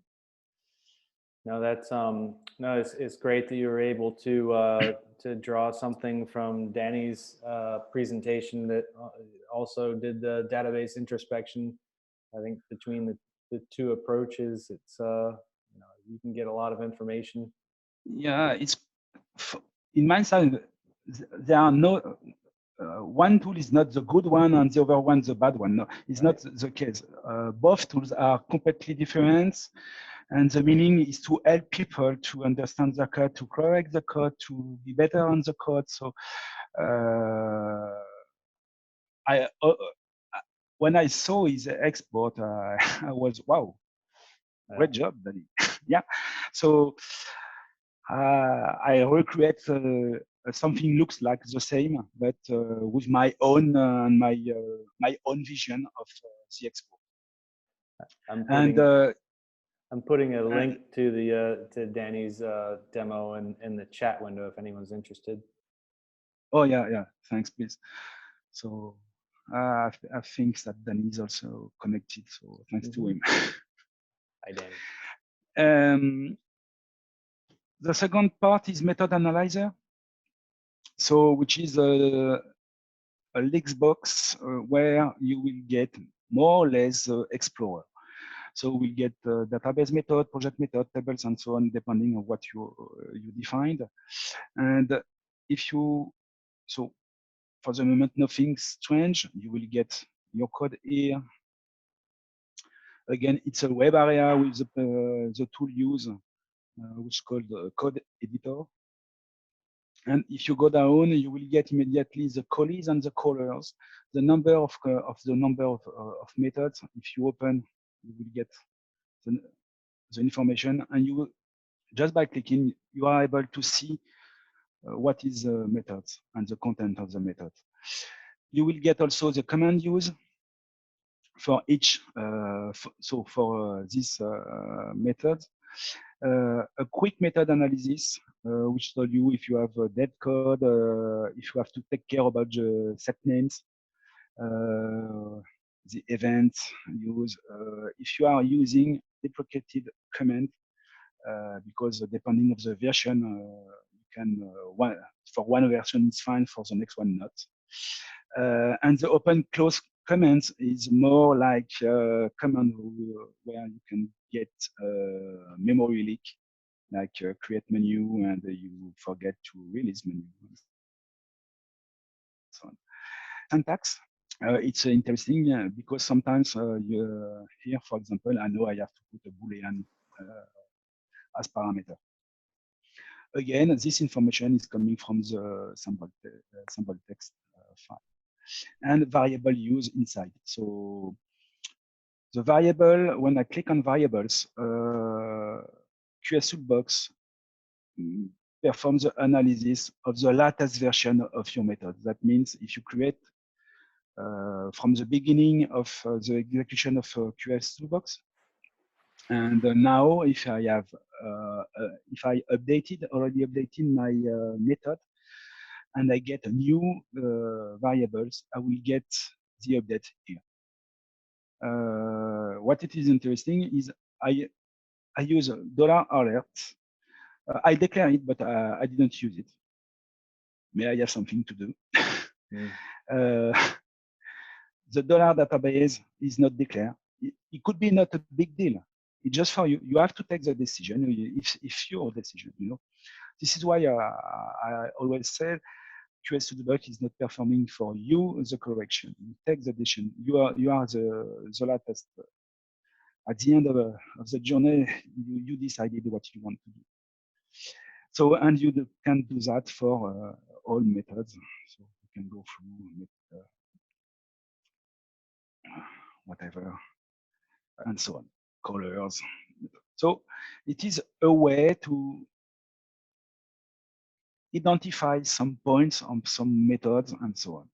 No, that's no, it's great that you were able to draw something from Danny's presentation that also did the database introspection. I think between the two approaches, it's you know, you can get a lot of information. Yeah, it's in my side. There are no one tool is not the good one and the other one the bad one. No, it's not the case. Both tools are completely different, And the meaning is to help people to understand the code, to correct the code, to be better on the code. So when I saw his export, I was, wow, great job, Danny. Yeah. So I recreate something looks like the same, but with my own my own vision of the export. I'm putting a link to the to Danny's demo in the chat window if anyone's interested. Oh yeah, thanks, please. So I think that Danny is also connected, so thanks to him. Hi, Danny. The second part is method analyzer. So which is a Leaks box where you will get more or less Explorer. So we get database method, project method, tables, and so on, depending on what you defined. And if you, so for the moment, nothing strange, you will get your code here. Again, it's a web area with the tool use, which is called code editor. And if you go down, you will get immediately the calls and the callers, the number of methods. If you open, you will get the information, and you just by clicking, you are able to see what is the methods and the content of the method. You will get also the command use for each. So for this method, a quick method analysis, which tell you if you have a dead code, if you have to take care about the set names, the event use, if you are using deprecated command, because depending on the version, you can for one version it's fine, for the next one not. And the open close commands is more like command where you can get memory leak, like create menu and you forget to release menu. So syntax. It's interesting because sometimes here, for example, I know I have to put a Boolean as parameter. Again, this information is coming from the sample text file and variable use inside. So the variable, when I click on variables, QSToolbox performs the analysis of the latest version of your method. That means if you create from the beginning of the execution of QSToolbox, and now if I have if I already updated my method, and I get a new variables, I will get the update here. What it is interesting is I use $alert. I declare it, but I didn't use it. May I have something to do? The $database is not declared. It could be not a big deal. It's just for you. You have to take the decision. If your decision, you know. This is why I always say QSToolbox is not performing for you the correction. You take the decision. You are the latest. At the end of the journey, you decided what you want to do. So, and you can do that for all methods. So you can go through whatever, and so on, colors. So it is a way to identify some points on some methods and so on.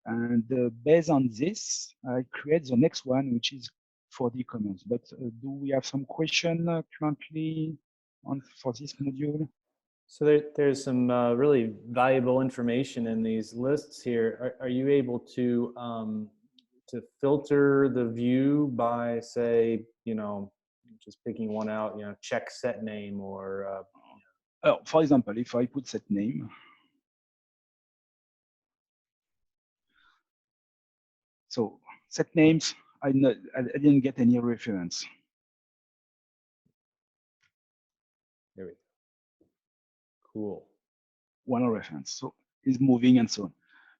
And based on this, I create the next one, which is 4D comments. But do we have some question currently for this module? So there's some really valuable information in these lists here. Are you able to filter the view by, say, you know, just picking one out, you know, check set name or? For example, if I put set name, so set names, I didn't get any reference. There we go. Cool. One reference, so it's moving and so on.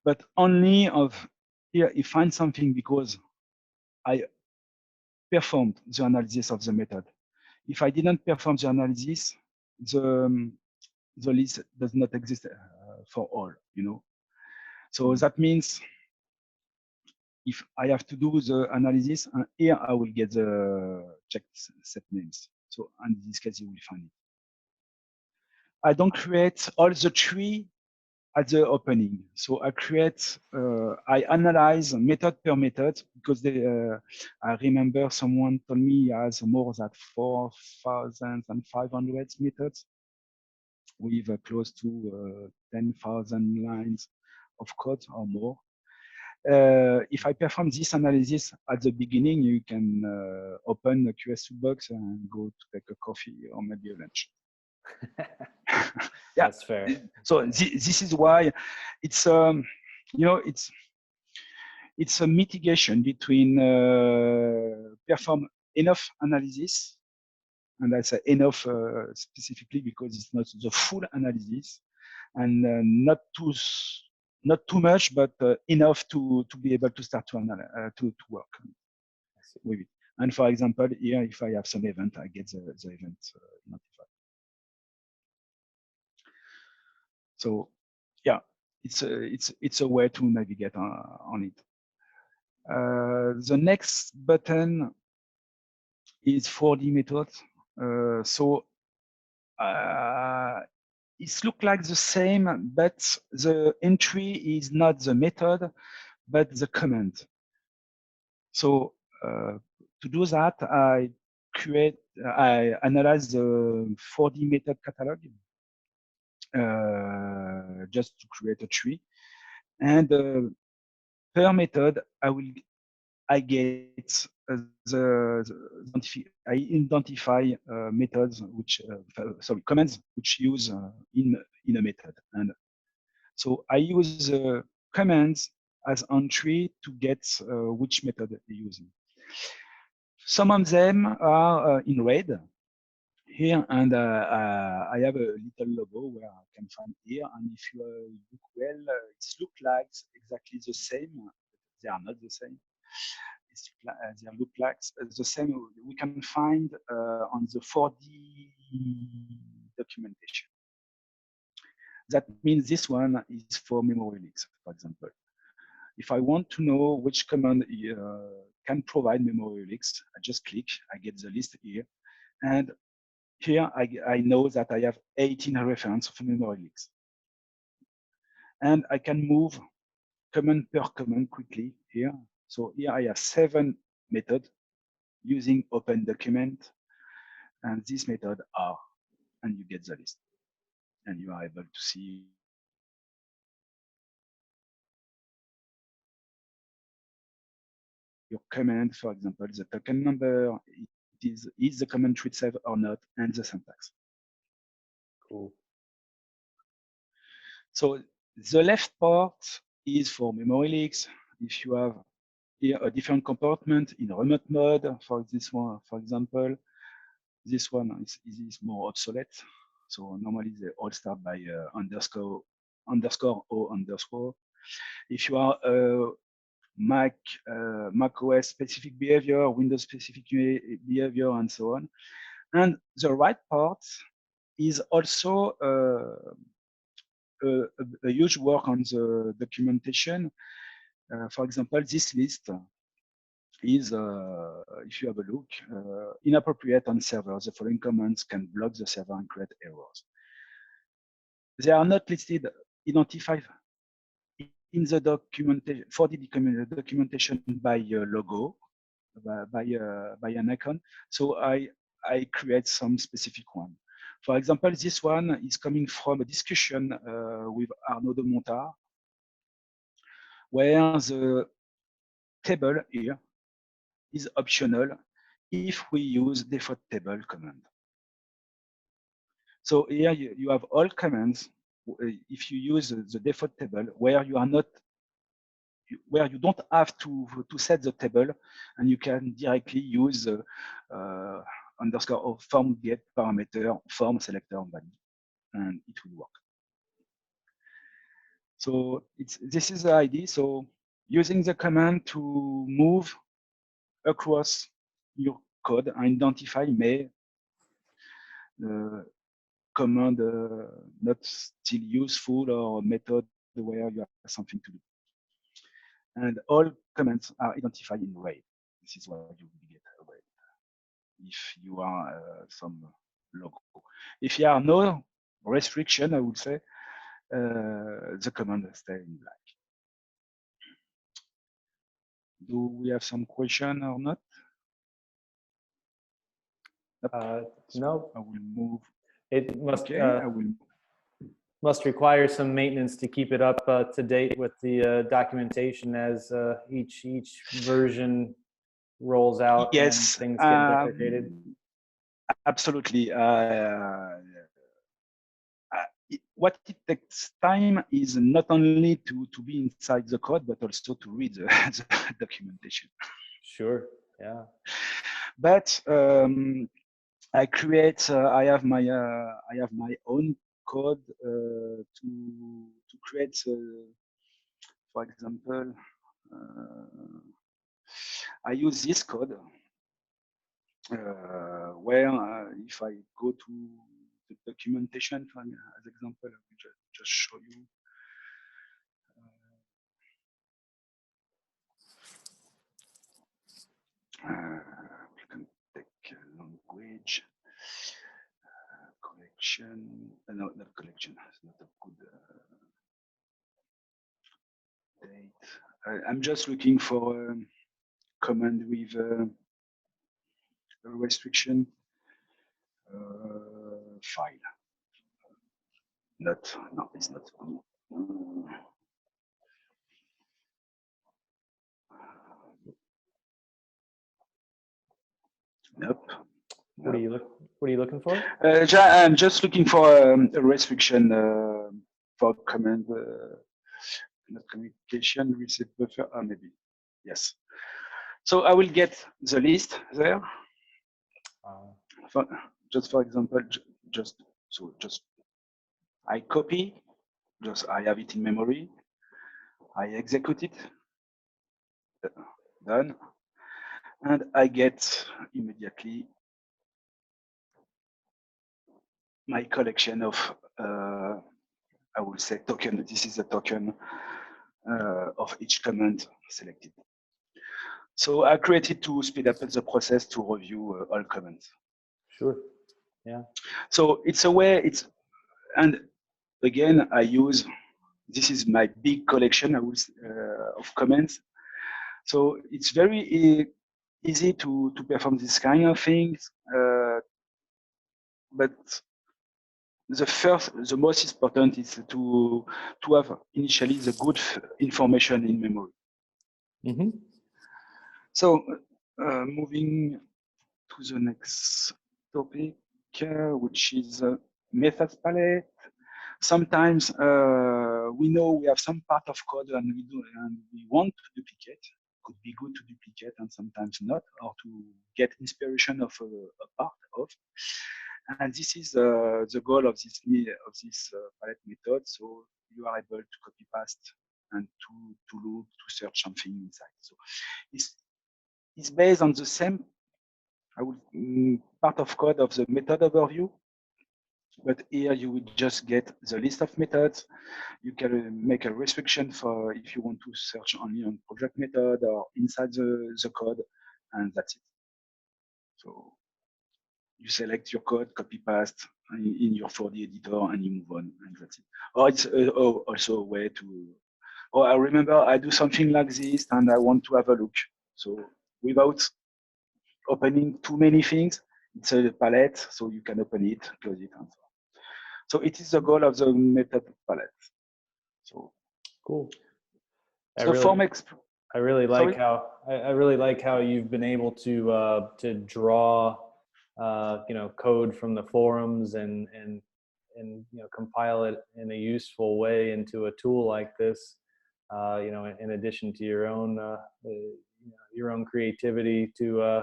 But only of here, you find something because I performed the analysis of the method. If I didn't perform the analysis, the list does not exist for all, So that means if I have to do the analysis, here I will get the checked set names. So in this case, you will find it. I don't create all the tree at the opening. So I analyze method per method because I remember someone told me he has more than 4,500 methods with close to 10,000 lines of code or more. If I perform this analysis at the beginning, you can open the QSToolbox and go to take a coffee or maybe a lunch. Yeah, that's fair. So this is why it's it's a mitigation between perform enough analysis, and I say enough specifically because it's not the full analysis, and not too much, but enough to be able to start to work with it. And for example, here, if I have some event, I get the event notified. So yeah, it's a way to navigate on it. The next button is 4DMethod. It looks like the same, but the entry is not the method, but the command. So to do that, I analyze the 4DMethod catalog just to create a tree, and per method I get I identify methods which commands which use in a method, and so I use commands as entry to get which method they're using. Some of them are in red here, and I have a little logo where I can find here, and if you look well, it looks like exactly the same. They are not the same. They look like the same we can find on the 4D documentation. That means this one is for memory leaks, for example. If I want to know which command can provide memory leaks, I just click, I get the list here, and here I know that I have 18 references of memory leaks. And I can move command per command quickly here. So here I have 7 methods using open document, and this method are, and you get the list, and you are able to see your command, for example, the token number, is the command treat save or not, and the syntax. Cool. So the left part is for memory leaks. If you have here a different compartment in remote mode, for this one, for example, this one is more obsolete. So normally they all start by underscore or underscore. If you are Mac OS specific behavior, Windows specific behavior, and so on. And the right part is also a huge work on the documentation. For example, this list is, if you have a look, inappropriate on servers. The following commands can block the server and create errors. They are not listed, identified in the documentation, 4D documentation by logo, by an icon. So I create some specific one. For example, this one is coming from a discussion with Arnaud de Montard, where the table here is optional if we use default table command. So here you have all commands. If you use the default table, where you are not, where you don't have to set the table, and you can directly use underscore or form get parameter form selector value, and it will work. So this is the idea. So using the command to move across your code and identify may command not still useful or method where you have something to do. And all comments are identified in red. This is what you will get red if you are some logo. If you are no restriction, I would say, the command stay in black. Do we have some question or not? No. I will move. It must Okay, I will. must require some maintenance to keep it up to date with the documentation as each version rolls out Yes, and things get deprecated. Absolutely. What it takes time is not only to be inside the code, but also to read the, the documentation. Sure. Yeah. But I create. I have my own code to create. For example, I use this code where if I go to the documentation, as example, I will just show you. We can take language collection. No, not collection. It's not a good date. I'm just looking for a command with a restriction file. No, it's not. Nope. What are you looking for? I'm just looking for a restriction for command, not communication, receive buffer, maybe. Yes. So I will get the list there. For example, just I copy, I have it in memory. I execute it, done, and I get immediately my collection of, I will say token. This is a token of each command selected. So I created to speed up the process to review all commands. Sure. Yeah. So it's a way, and again, I use, this is my big collection of commands. So it's very easy to perform this kind of things. But the most important is to have initially the good information in memory. Mm-hmm. So moving to the next topic, which is methods palette. Sometimes we know we have some part of code and we want to duplicate. Could be good to duplicate and sometimes not, or to get inspiration of a part of. And this is the goal of this palette method. So you are able to copy paste and to look, to search something inside. So it's based on the same part of code of the method overview. But here you will just get the list of methods. You can make a restriction for if you want to search only on project method or inside the code, and that's it. So you select your code, copy paste in your 4D editor, and you move on, and that's it. Or it's also a way to. Or I remember I do something like this, and I want to have a look. So without opening too many things, it's a palette, so you can open it, close it, and so on. So it is the goal of the method palette. So cool. I really like how you've been able to draw code from the forums and compile it in a useful way into a tool like this. In addition to your own creativity to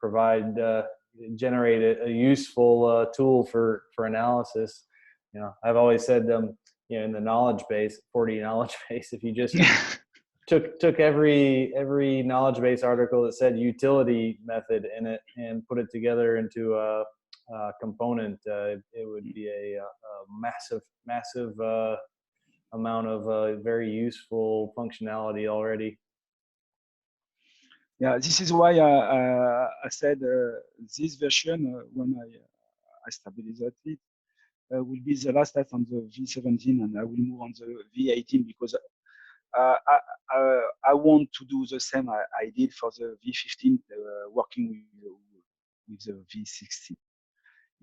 provide generate a useful tool for analysis. I've always said in the knowledge base, 4D knowledge base, if you just took every knowledge base article that said utility method in it and put it together into component, it would be a massive amount of very useful functionality already. Yeah, this is why I said this version, when I stabilized it, will be the last step on the V17, and I will move on the V18 because I want to do the same I did for the V15, working with the V16.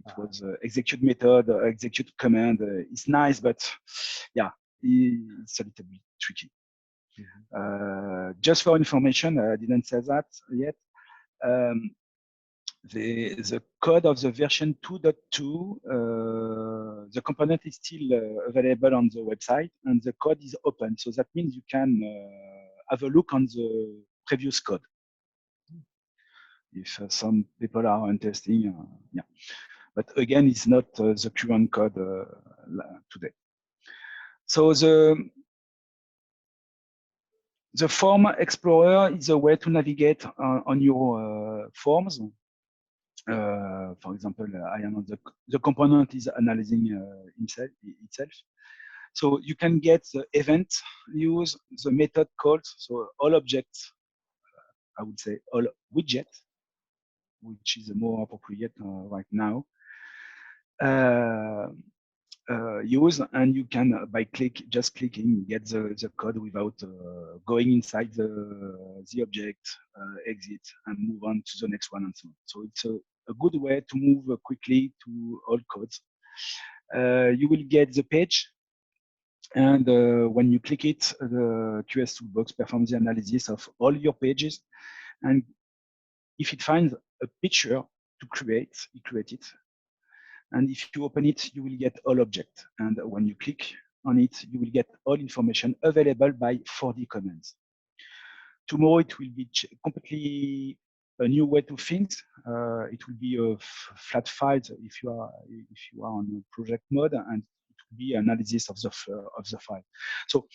It was execute method, execute command. It's nice, but yeah, it's a little bit tricky. Just for information, I didn't say that yet. The code of the version 2.2, the component is still available on the website, and the code is open. So that means you can have a look on the previous code. If some people are interested, yeah. But again, it's not the current code today. So the Form Explorer is a way to navigate on your forms. For example, I am on the component is analyzing itself. So you can get the event use, the method calls, so all objects, I would say all widgets, which is more appropriate right now. Use, and you can by just clicking get the code without going inside the object, exit, and move on to the next one, and so on. So it's a good way to move quickly to all codes. You will get the page, and when you click it, the QSToolbox performs the analysis of all your pages, and if it finds a picture to create, it creates it. And if you open it, you will get all objects. And when you click on it, you will get all information available by 4D commands. Tomorrow, it will be completely a new way to think. It will be a flat file if you are on project mode, and it will be analysis of the file. So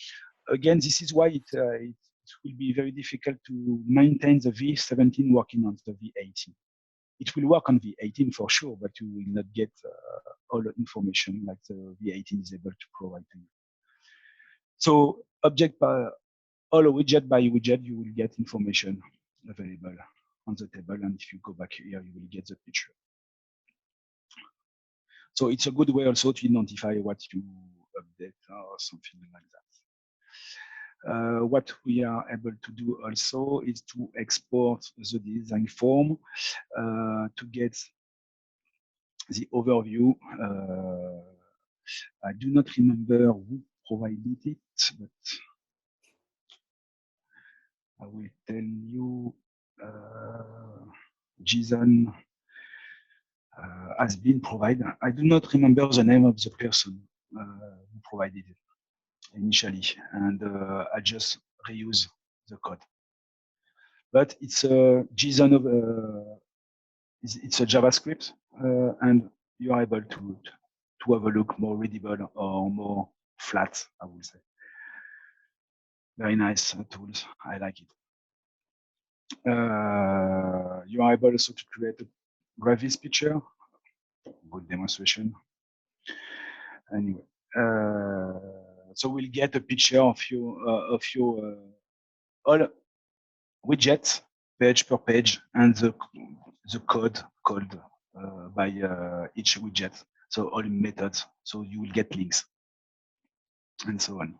again, this is why it will be very difficult to maintain the V17 working on the V18. It will work on V18 for sure, but you will not get all the information like the V18 is able to provide to you. So object by all widget by widget, you will get information available on the table, and if you go back here, you will get the picture. So it's a good way also to identify what you update or something like that. What we are able to do also is to export the design form to get the overview. I do not remember who provided it, but I will tell you. JSON has been provided. I do not remember the name of the person who provided it initially, and I just reuse the code. But it's a JSON of it's a JavaScript, and you are able to have a look more readable or more flat, I would say. Very nice tools. I like it. You are able also to create a graphics picture. Good demonstration. Anyway, so we'll get a picture of your all widgets, page per page, and the code called by each widget. So all methods. So you will get links and so on.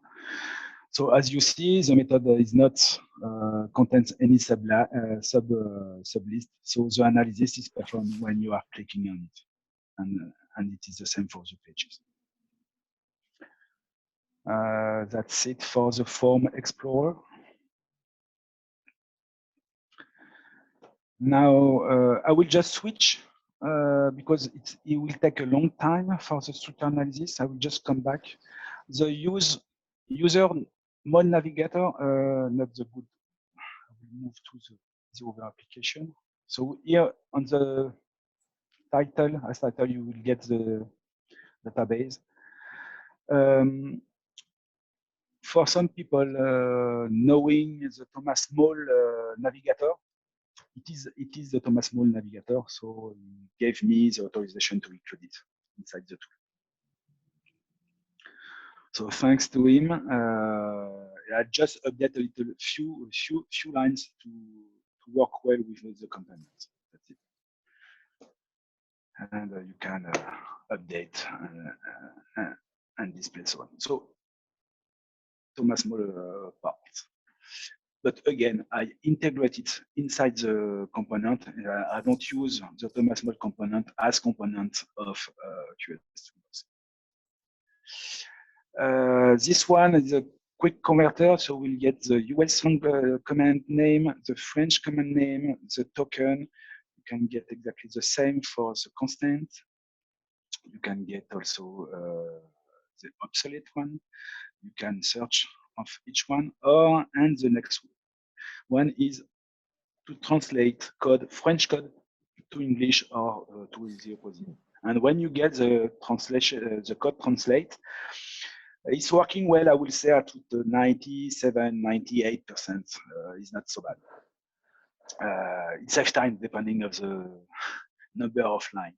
So as you see, the method is not contains any sublist. So the analysis is performed when you are clicking on it, and it is the same for the pages. That's it for the Form Explorer. Now I will just switch because it will take a long time for the structure analysis. I will just come back. The user mode navigator, not the good. I will move to the other application. So here on the title, as title, you will get the database. For some people, knowing the Thomas More navigator, it is the Thomas More navigator, so he gave me the authorization to include it inside the tool. So thanks to him, I just update a little few lines to work well with the components. That's it. And you can update and display so on. So Thomas More parts. But again, I integrate it inside the component. I don't use the Thomas More component as component of QSToolbox. This one is a quick converter, so we'll get the US command name, the French command name, the token. You can get exactly the same for the constant. You can get also the obsolete one. You can search of each one, and the next one is to translate code, French code, to English or to the opposite. And when you get the translation, the code translate, it's working well, I will say at 97, 98%. It's not so bad. It saves time depending of the number of lines.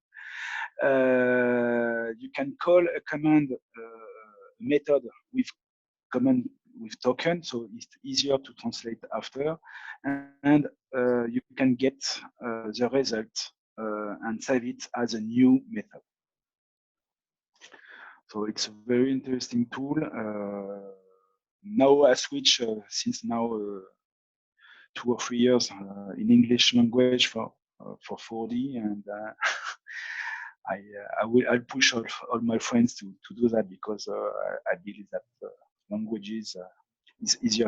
You can call a command method with command with token, so it's easier to translate after, and you can get the result and save it as a new method. So it's a very interesting tool. Now I switch since now 2 or 3 years in English language for 4D, and I'll push all my friends to do that, because I believe that languages is easier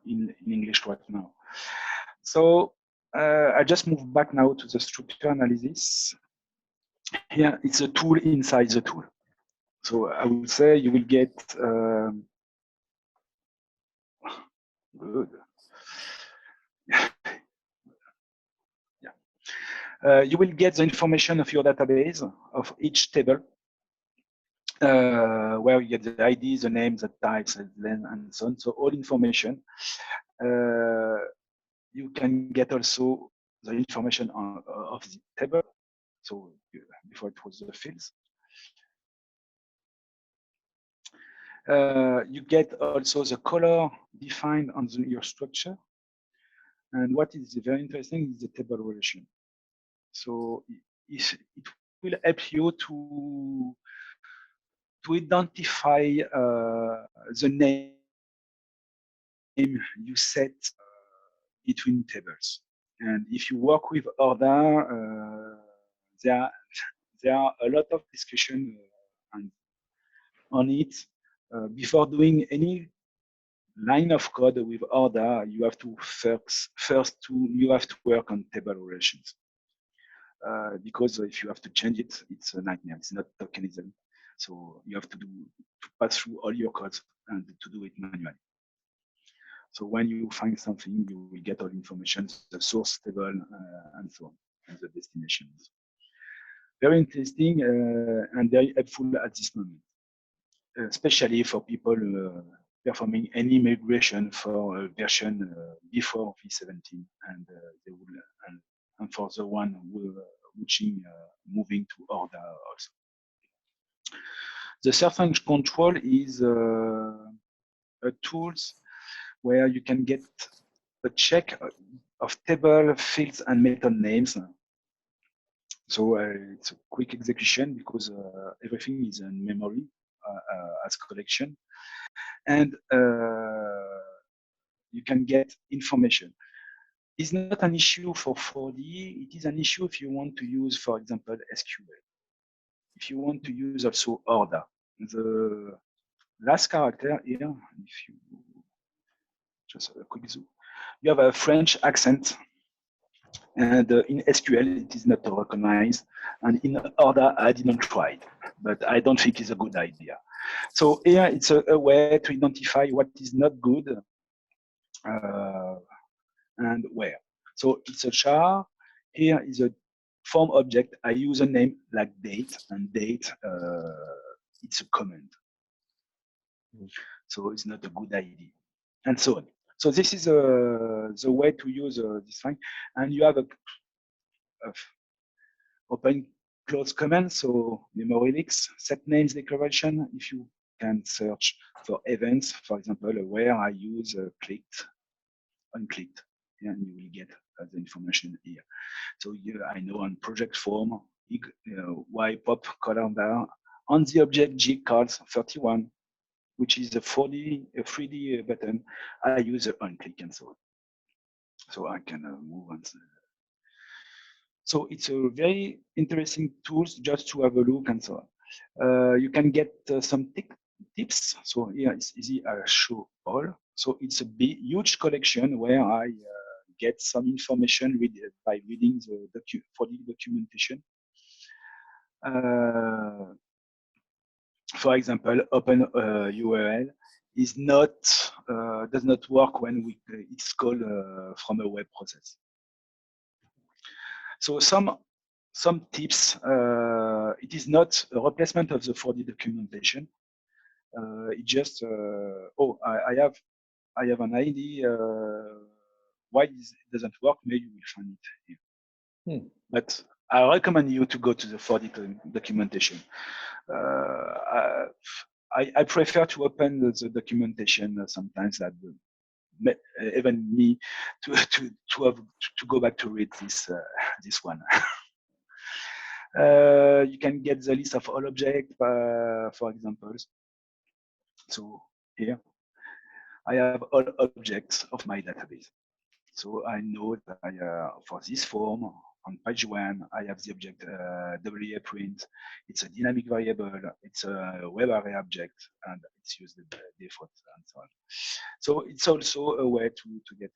in English right now. So I just move back now to the structure analysis. Here it's a tool inside the tool. So I would say you will get good. Yeah. You will get the information of your database of each table, where you get the ID, the name, the types, the length, and so on. So all information. You can get also the information of the table. So before it was the fields. You get also the color defined on your structure. And what is very interesting is the table relation. So it will help you to identify the name you set between tables. And if you work with order, there are a lot of discussion on it. Before doing any line of code with order, you have to you have to work on table relations. Because if you have to change it, it's a nightmare. It's not tokenism. So you have to pass through all your codes and to do it manually. So when you find something, you will get all information, the source table, and so on, and the destinations. Very interesting and very helpful at this moment, especially for people performing any migration for a version before v17, and they will, and for the one moving to order also. The certain control is a tools where you can get a check of table, fields, and method names. So it's a quick execution because everything is in memory as collection. And you can get information. It's not an issue for 4D. It is an issue if you want to use, for example, SQL. If you want to use also order. The last character here, if you just a quick zoom, you have a French accent, and in SQL it is not recognized, and in order I didn't try it, but I don't think it's a good idea. So here it's a way to identify what is not good and where. So it's a char. Here is a form object. I use a name like date, and date it's a command. So it's not a good idea, and so on. So this is the way to use this thing, and you have a open close command, so memory leaks, set names declaration. If you can search for events, for example, where I use clicked, unclicked, and you will get the information here. So here I know on project form, Y pop color bar on the object G cards 31, which is a 3D button. I use the unclick and so on. So I can move on. So it's a very interesting tools just to have a look and so on. You can get some tips. So here it's easy. I show all. So it's a big, huge collection where I get some information by reading the 4D documentation. For example, open URL is not does not work when it's called from a web process. So some tips. It is not a replacement of the 4D documentation. It just I have an idea why it doesn't work. Maybe you will find it here. But I recommend you to go to the 4D documentation. I prefer to open the documentation sometimes that even me to go back to read this one. You can get the list of all objects, for examples. So here I have all objects of my database. So I know that for this form on page 1, I have the object WA print. It's a dynamic variable. It's a web array object, and it's used the default and so on. So it's also a way to get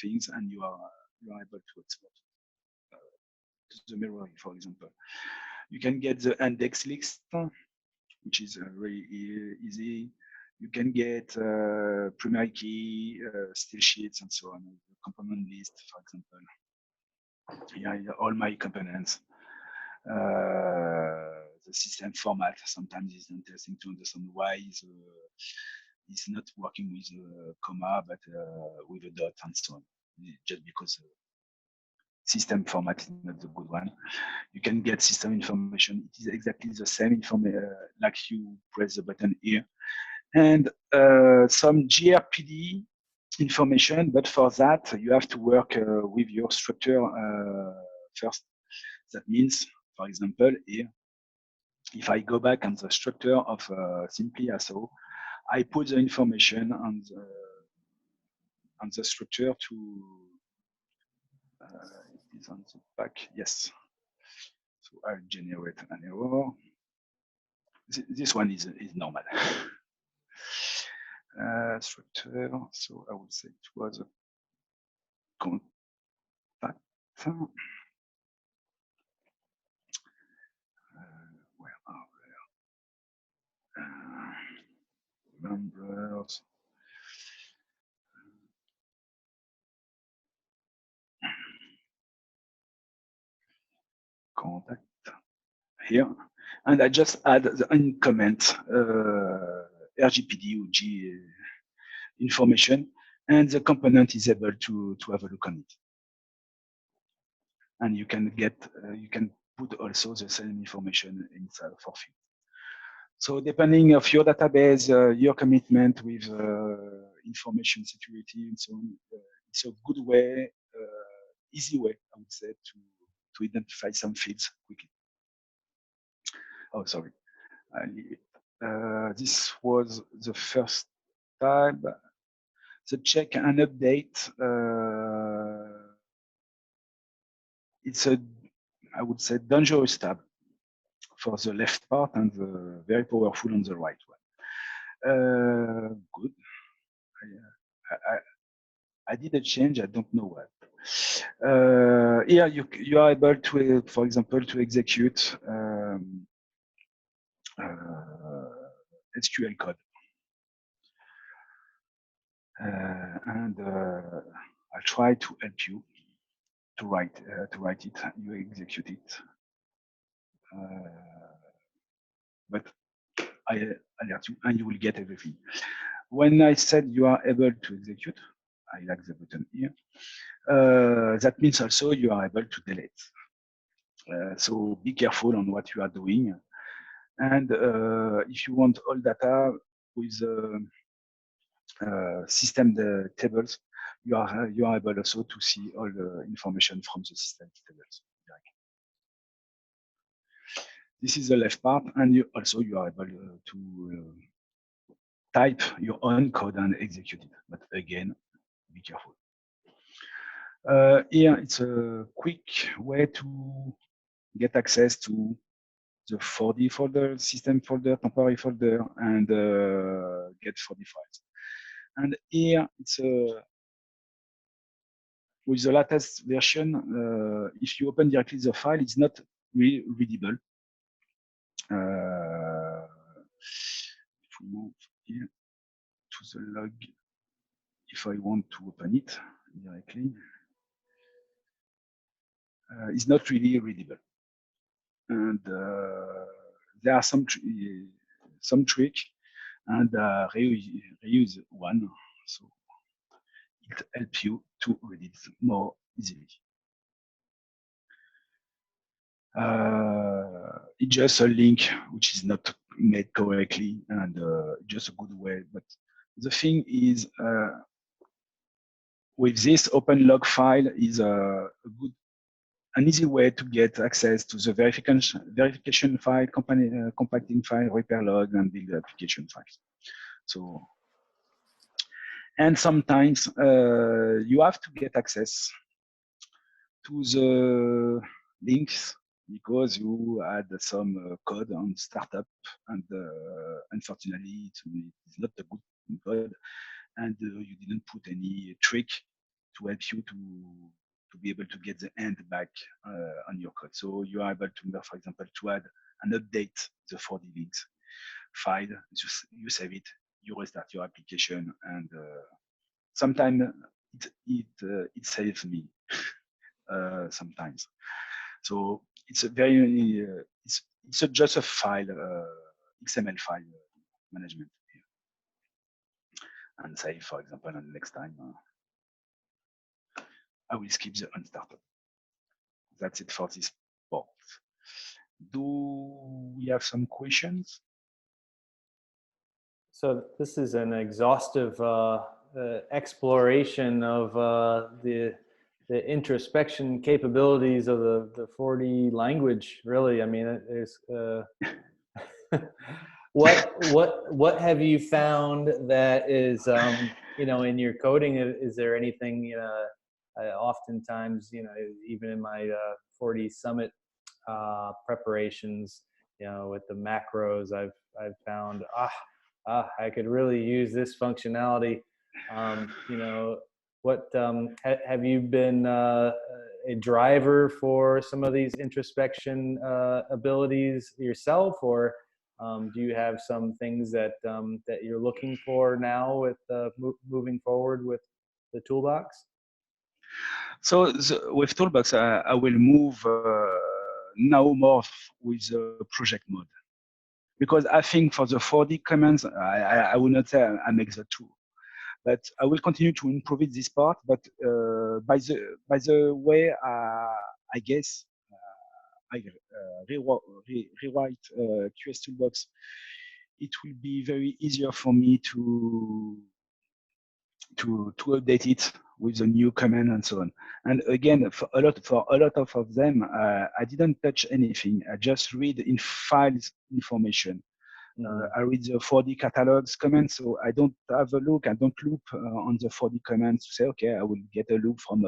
things, and you are able to export to the memory, for example. You can get the index list, which is really easy. You can get primary key, style sheets, and so on. Component list, for example. Here are all my components. The system format sometimes is interesting to understand why it's not working with a comma, but with a dot and so on. Just because system format is not the good one. You can get system information. It is exactly the same information like you press the button here. And some GRPD information, but for that you have to work with your structure first. That means, for example, here, if I go back on the structure of simply ASO, I put the information on the structure to it is on the back, yes. So I'll generate an error. This one is normal. Structure, so I would say it was a contact. Where are they? Members. Contact here, and I just add the uncomment RGPD or G information, and the component is able to have a look on it. And you can get you can put also the same information inside for free. So depending of your database, your commitment with information security and so on, it's a good way, easy way, I would say, to identify some fields quickly. Oh, sorry, I leave it. This was the first tab. The check and update. It's a, I would say, dangerous tab for the left part and very powerful on the right one. Good. I did a change. I don't know what. Here you are able to, for example, to execute SQL code, and I'll try to help you to write it. You execute it, but I alert you, and you will get everything. when I said you are able to execute, I like the button here. That means also you are able to delete. So be careful on what you are doing. And if you want all data with system tables, you are able also to see all the information from the system tables. This is the left part, and you are able to type your own code and execute it. But again, be careful. Here it's a quick way to get access to the 4D folder, system folder, temporary folder, and get 4D files. And here it's with the latest version, if you open directly the file, it's not really readable. If we move here to the log, if I want to open it directly, it's not really readable. And there are some trick, and reuse one, so it helps you to read it more easily. It's just a link which is not made correctly, and just a good way. But the thing is, with this open log file is an easy way to get access to the verification file, compacting file, repair log, and build application files. So, and sometimes you have to get access to the links because you had some code on startup, and unfortunately it's not a good code, and you didn't put any trick to help you to be able to get the end back on your code. So you are able to, for example, to add and update the 4D links file, you save it, you restart your application, and sometimes it saves me sometimes. So it's a very it's just a file, XML file management here. And say, for example, and next time I will skip the unstarted. That's it for this part. Do we have some questions? So this is an exhaustive exploration of the introspection capabilities of the 4D language. Really, I mean, there's what have you found that is in your coding? Is there anything oftentimes even in my 4D Summit preparations, with the macros, I've found I could really use this functionality. What have you been a driver for some of these introspection abilities yourself, or do you have some things that that you're looking for now with moving forward with the toolbox? So with Toolbox, I will move now more with project mode, because I think for the 4D commands, I will not say I make the tool, but I will continue to improve it, this part. But by the way, I guess I rewrite QSToolbox, it will be very easier for me to update it with the new command and so on. And again, for a lot of them, I didn't touch anything. I just read in files information. I read the 4D catalogs comments, so I don't have a look. I don't loop on the 4D commands to say, okay, I will get a loop from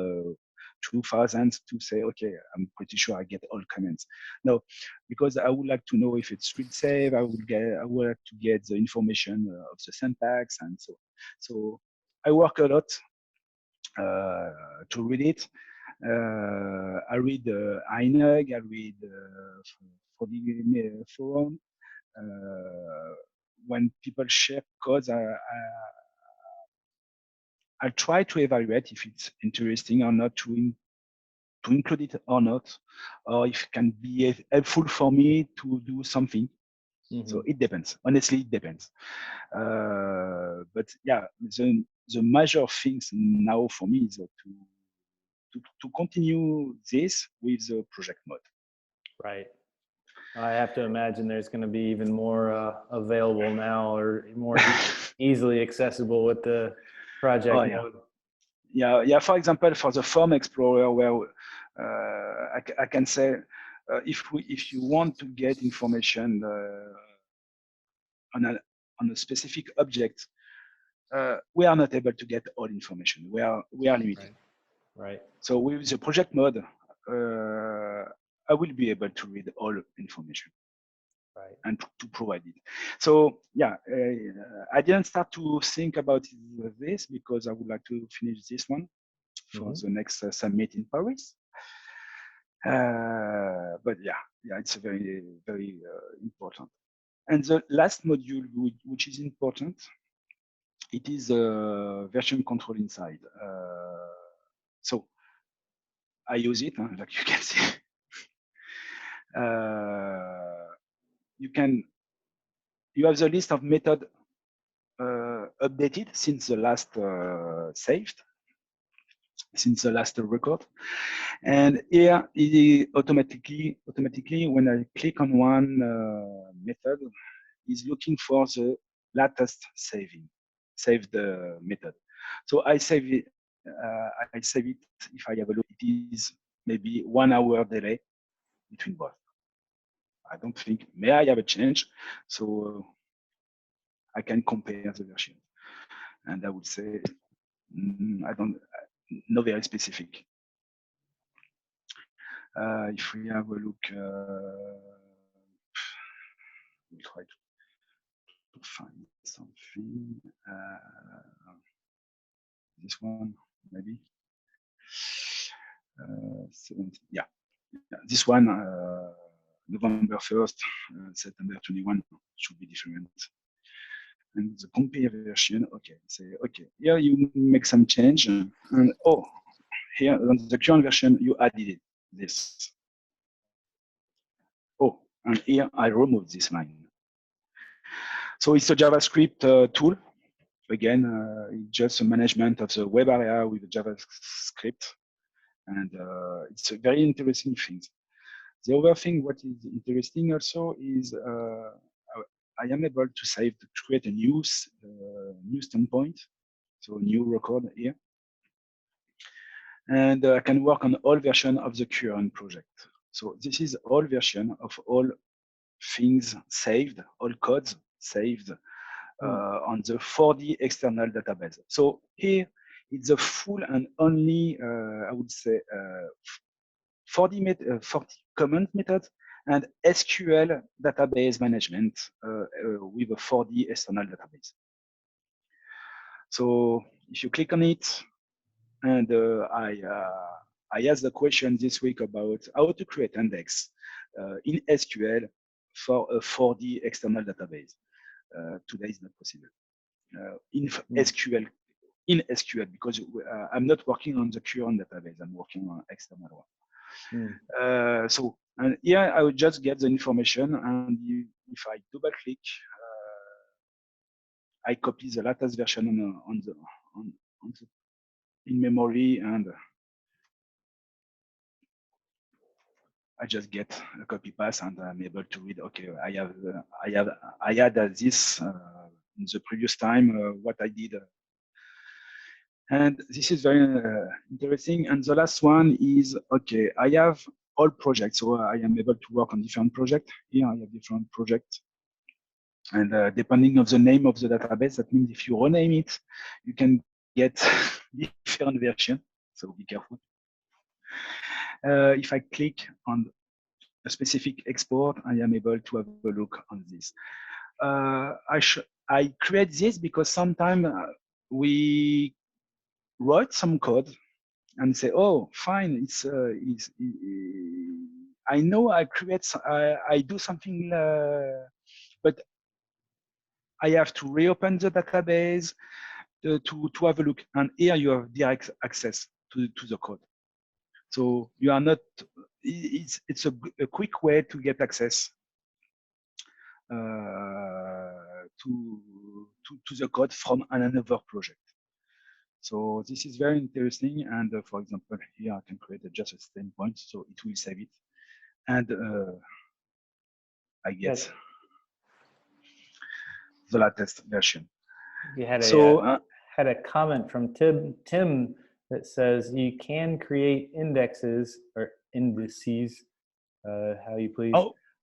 2000 to say, okay, I'm pretty sure I get all comments. No, because I would like to know if it's read save. I would like to get the information of the syntax and so. So I work a lot to read it. I read INUG, I read 4D forum. When people share codes, I try to evaluate if it's interesting or not to include it or not, or if it can be helpful for me to do something. So it depends. Honestly, it depends. But yeah, the major things now for me is to continue this with the project mode. Right. I have to imagine there's going to be even more available now, or more easily accessible with the project mode. Yeah. For example, for the Form Explorer, where I can say, if you want to get information on a specific object, we are not able to get all information. We are limited. Right. So with the project mode, I will be able to read all information. Right. And to provide it. So yeah, I didn't start to think about this because I would like to finish this one for the next summit in Paris. But yeah, it's very, very important. And the last module, which is important, it is version control inside. So I use it, like you can see. You have the list of methods updated since the last saved, since the last record. And here it automatically when I click on one method, is looking for the latest saved method. So I save it. If I have a look, it is maybe 1 hour delay between both. I don't think, may I have a change? So I can compare the version. And I would say, not very specific. If we have a look, we'll try to find something. This one, maybe. Yeah, this one, November 1st, September 21 should be different. And the compare version, okay, say, okay, here you make some change, and oh, here on the current version, you added this. Oh, and here I removed this line. So it's a JavaScript tool. Again, it's just a management of the web area with JavaScript. And it's a very interesting thing. The other thing, what is interesting also is I am able to create a new standpoint, so new record here. And I can work on all versions of the current project. So this is all version of all things saved, all codes saved on the 4D external database. So here it's a full and only, I would say, 4D 40 command method and SQL database management with a 4D external database. So if you click on it, and I asked the question this week about how to create index in SQL for a 4D external database. Today is not possible. In SQL, because I'm not working on the current database, I'm working on external one. So and here I would just get the information, and if I double click, I copy the latest version in memory, and I just get a copy paste, and I'm able to read. Okay, I had this in the previous time what I did, and this is very interesting. And the last one is okay. I have all projects, so I am able to work on different projects. Here I have different projects, and depending on the name of the database, that means if you rename it, you can get different version. So be careful. If I click on a specific export, I am able to have a look on this. I create this because sometimes we write some code and say, oh, fine, I know I do something, but I have to reopen the database to have a look. And here you have direct access to the code. So you are not, it's a quick way to get access to the code from another project. So this is very interesting. And for example, here I can create just a standpoint, so it will save it. And I get the latest version. You had had a comment from Tim that says you can create indexes or indices, how you please,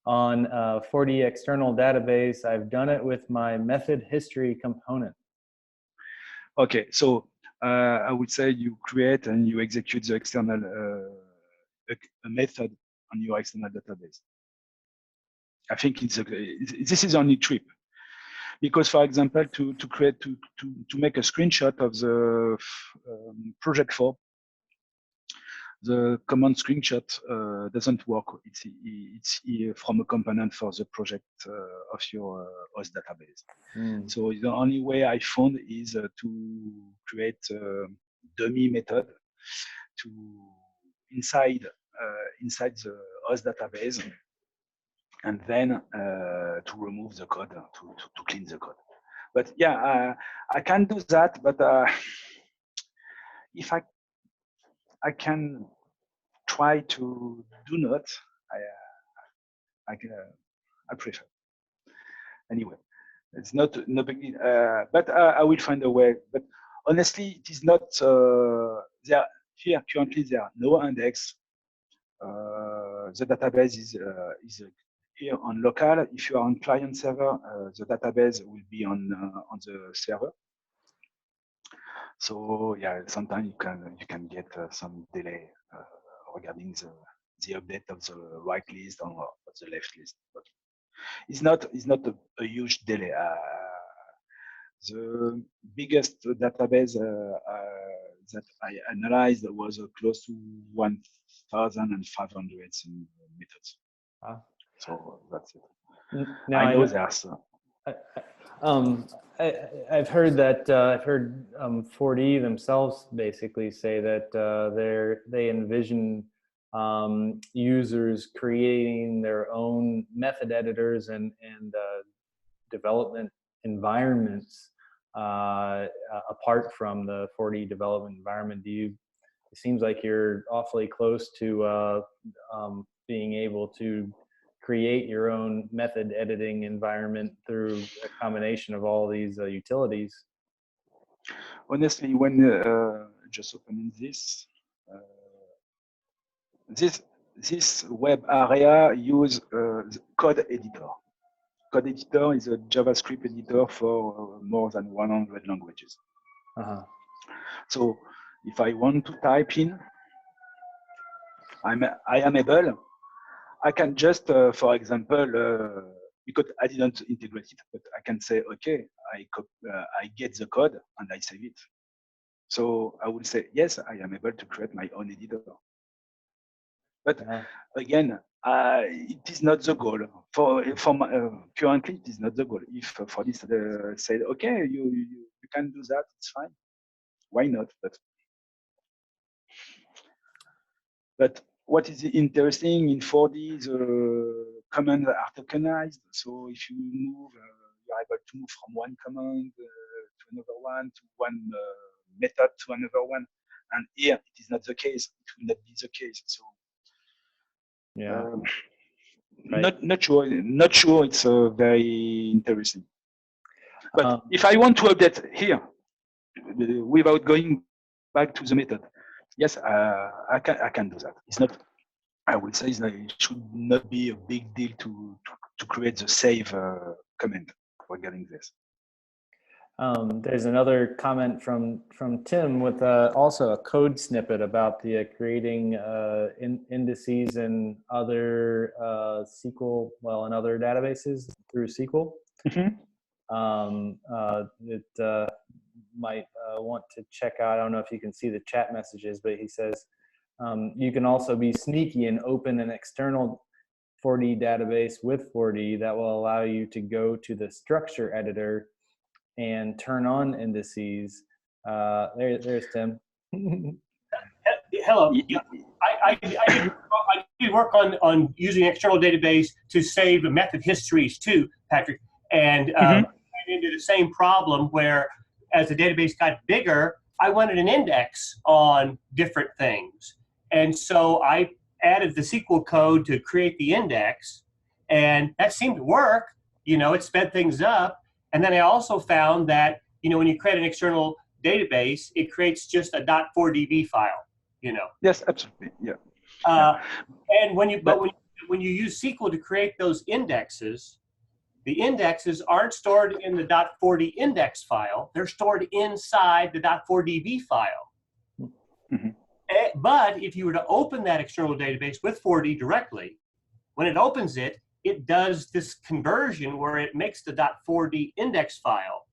on 4D external database. I've done it with my method history component. Okay, so I would say you create and you execute the external a method on your external database. I think this is only trip. Because, for example, to make a screenshot of the project form, the command screenshot doesn't work. It's from a component for the project of your host database. So the only way I found is to create a dummy method to inside the host database, and then to remove the code, to clean the code. But yeah, I can do that, but if I can try to do not, I prefer. Anyway, it's no big deal, but I will find a way. But honestly, it is not there. Here currently there are no index. The database is here on local. If you are on client server, the database will be on the server. So yeah, sometimes you can get some delay regarding the update of the right list or the left list. But it's not a huge delay. The biggest database that I analyzed was close to 1,500 methods. So that's it. Now I know there's. I've heard that 4D themselves basically say that they envision users creating their own method editors and development environments apart from the 4D development environment. It seems like you're awfully close to being able to create your own method editing environment through a combination of all these utilities. Honestly, when just opening this web area use code editor. Code editor is a JavaScript editor for more than 100 languages. So if I want to type in, I am able. I can just, for example, because I didn't integrate it, but I can say, okay, I get the code and I save it. So I will say, yes, I am able to create my own editor. But again, it is not the goal. Currently, it is not the goal. If for this said, okay, you can do that, it's fine. Why not? But what is interesting in 4D, the commands are tokenized. So if you move, you're able to move from one command to another one, to one method to another one. And here, it is not the case. It will not be the case. So yeah, not sure. It's very interesting. But if I want to update here without going back to the method, yes, I can do that. It's not. I would say it should not be a big deal to create the save command regarding this. There's another comment from Tim with also a code snippet about the creating indices and other SQL, and other databases through SQL. It might want to check out. I don't know if you can see the chat messages, but he says you can also be sneaky and open an external 4D database with 4D that will allow you to go to the structure editor and turn on indices. There's Tim. Hello. I did work on using external database to save method histories too. Patrick, and ran into the same problem where, as the database got bigger, I wanted an index on different things, and so I added the SQL code to create the index, and that seemed to work. You know, it sped things up, and then I also found that, you know, when you create an external database, it creates just a .4db file. You know. Yes, absolutely. Yeah. And when you use SQL to create those indexes, the indexes aren't stored in the .4d index file. They're stored inside the .4db file. Mm-hmm. But if you were to open that external database with 4D directly, when it opens it, it does this conversion where it makes the .4d index file.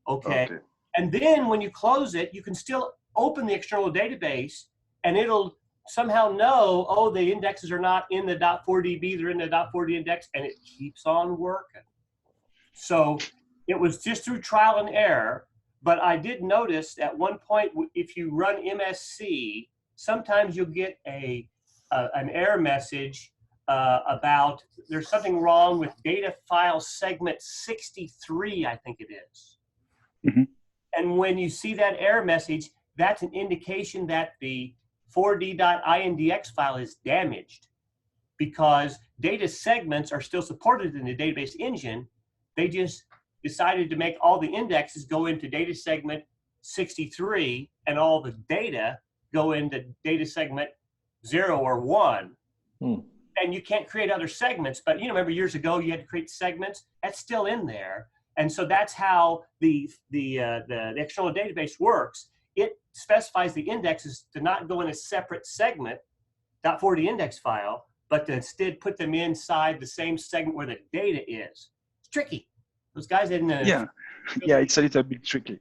Okay. And then when you close it, you can still open the external database and it'll somehow know, oh, the indexes are not in the .4db, they're in the .4d index, and it keeps on working. So it was just through trial and error, but I did notice at one point, if you run MSC, sometimes you'll get an error message about there's something wrong with data file segment 63, I think it is. Mm-hmm. And when you see that error message, that's an indication that the 4d.indx file is damaged, because data segments are still supported in the database engine. They just decided to make all the indexes go into data segment 63 and all the data go into data segment 0 or 1. And you can't create other segments, but you know, remember years ago you had to create segments? That's still in there. And so that's how the external database works. It specifies the indexes to not go in a separate segment, .4d index file, but to instead put them inside the same segment where the data is. It's tricky. Those guys in the yeah, it's a little bit tricky.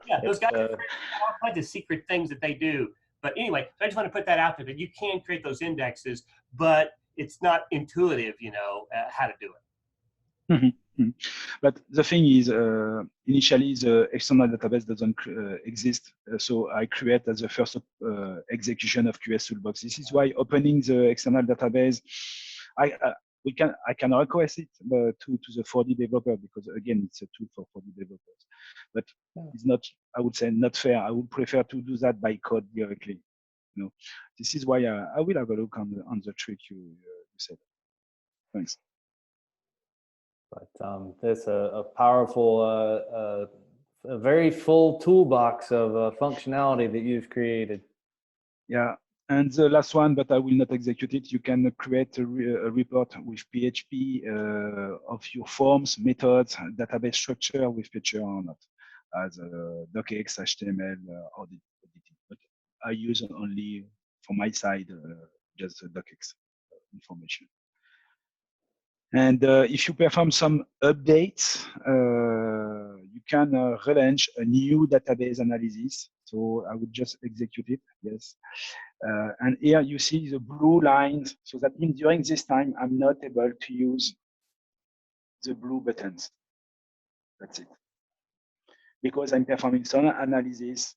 Yeah, those guys have all kinds of secret things that they do. But anyway, so I just want to put that out there that you can create those indexes, but it's not intuitive, you know, how to do it. Mm-hmm. But the thing is, initially the external database doesn't exist, so I create as the first execution of QSToolbox. This is why opening the external database, I can request it to the 4D developer, because again it's a tool for 4D developers. But it's not, I would say, not fair. I would prefer to do that by code directly. You know, this is why I will have a look on the trick you said. Thanks. But it's a powerful, a very full toolbox of functionality that you've created. Yeah, and the last one, but I will not execute it. You can create a report with PHP of your forms, methods, database structure with feature or not, as docx, HTML, or DT. But I use only, for my side, just docx information. And if you perform some updates, you can relaunch a new database analysis. So I would just execute it, yes. And here you see the blue lines. So that means during this time, I'm not able to use the blue buttons. That's it. Because I'm performing some analysis,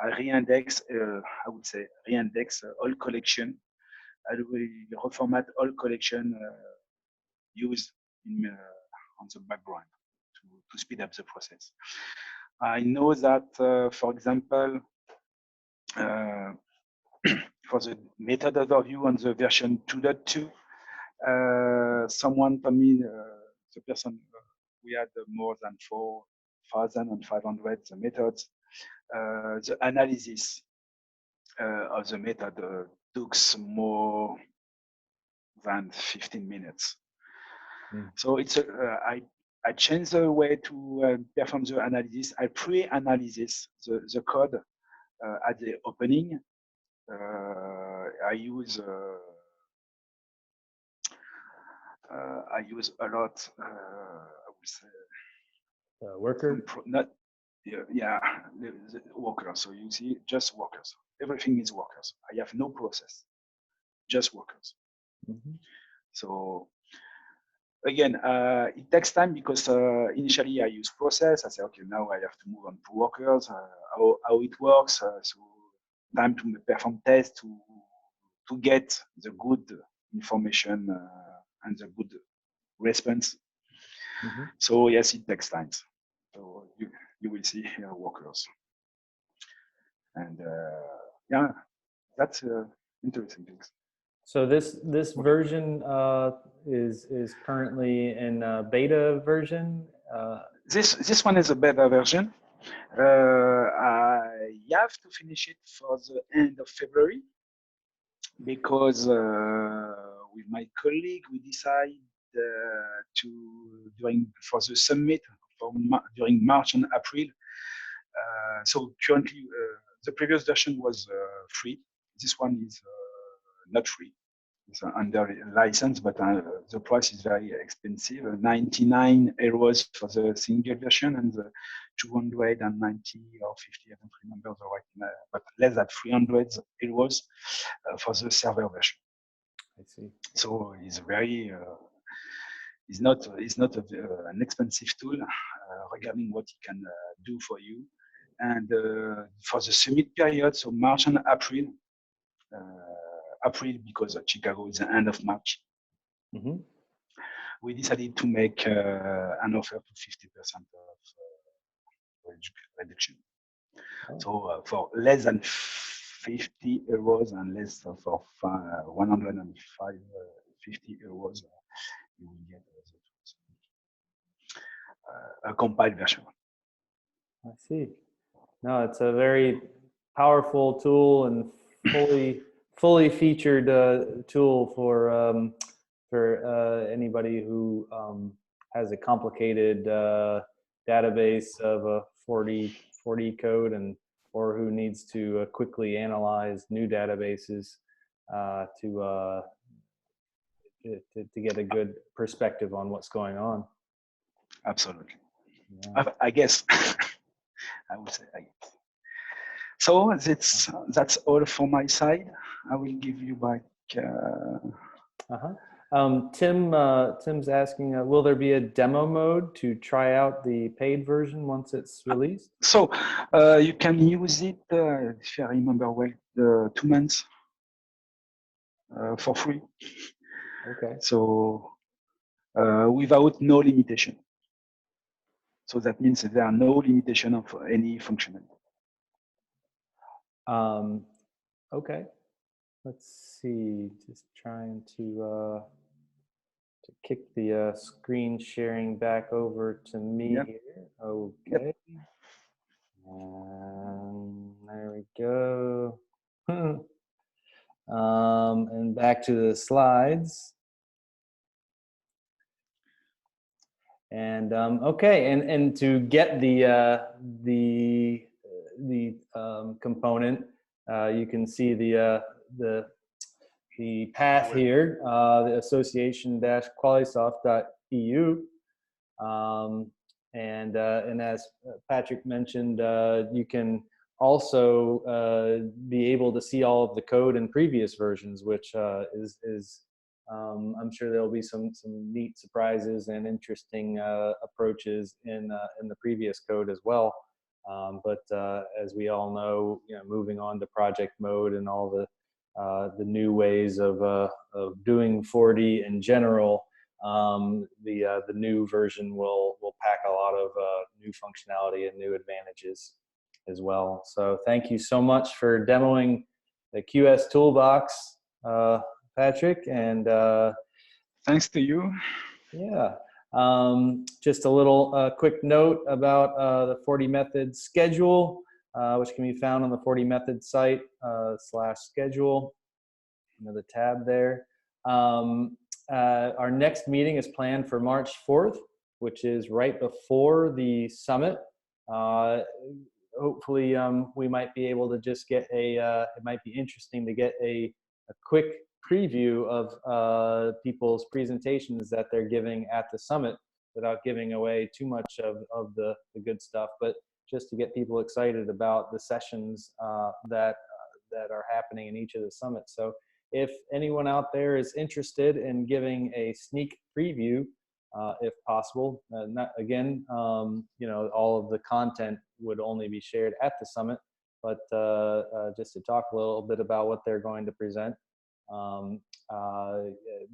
I reindex, I would say, reindex all collection. I will reformat all collection used on the background to speed up the process. I know that, for example, for the method overview on the version 2.2, someone told me, the person, we had more than 4,500 methods. The analysis of the method took more than 15 minutes. So it's I changed the way to perform the analysis. I pre-analysis the code at the opening. I use a lot. I would say Worker. Not yeah, the workers. So you see, just workers. Everything is workers. I have no process, just workers. Mm-hmm. So again, it takes time because initially I use process. I say, okay, now I have to move on to workers, how it works. So time to perform tests to get the good information and the good response. Mhm. So yes, it takes time. So you will see here workers. And yeah, that's interesting things. So this version is currently in beta version. This one is a beta version. I have to finish it for the end of February because with my colleague we decide to for the summit during March and April. So currently the previous version was free. This one is not free. It's under license, but the price is very expensive. 99 euros for the single version and the 290 or 50, I don't remember the right, but less than 300 euros for the server version. I see. So it's very, it's not an expensive tool regarding what it can do for you. And for the summit period, so March and April, April because Chicago is the end of March. Mm-hmm. We decided to make an offer to 50% of reduction. Oh. So for less than 50 euros and less for 105, 50 euros, you will get a compiled version. I see. No, it's a very powerful tool and fully featured tool for anybody who has a complicated database of a 4D code or who needs to quickly analyze new databases to get a good perspective on what's going on. Absolutely. Yeah. I guess. I would say I guess. So that's all for my side. I will give you back. Tim's asking, will there be a demo mode to try out the paid version once it's released? So you can use it, if I remember well, 2 months for free. Okay. So without no limitation. So that means there are no limitation of any functionality. Okay. Let's see. Just trying to kick the screen sharing back over to me Yep. here. Okay. Yep. There we go. And back to the slides. And okay, and to get the component, you can see the path here, the association-qualisoft.eu. And as Patrick mentioned, you can also be able to see all of the code in previous versions, which is I'm sure there'll be some neat surprises and interesting approaches in the previous code as well. But as we all know, moving on to project mode and all the new ways of doing 4D in general, the new version will pack a lot of new functionality and new advantages as well. So thank you so much for demoing the QSToolbox, Patrick, and thanks to you. Yeah. Just a little quick note about the 4DMethod schedule, which can be found on the 4DMethod site /schedule, the tab there. Our next meeting is planned for March 4th, which is right before the summit. Hopefully, we might be able to just get it might be interesting to get a quick preview of people's presentations that they're giving at the summit without giving away too much of the good stuff, but just to get people excited about the sessions that are happening in each of the summits. So if anyone out there is interested in giving a sneak preview, if possible, again, all of the content would only be shared at the summit, but just to talk a little bit about what they're going to present,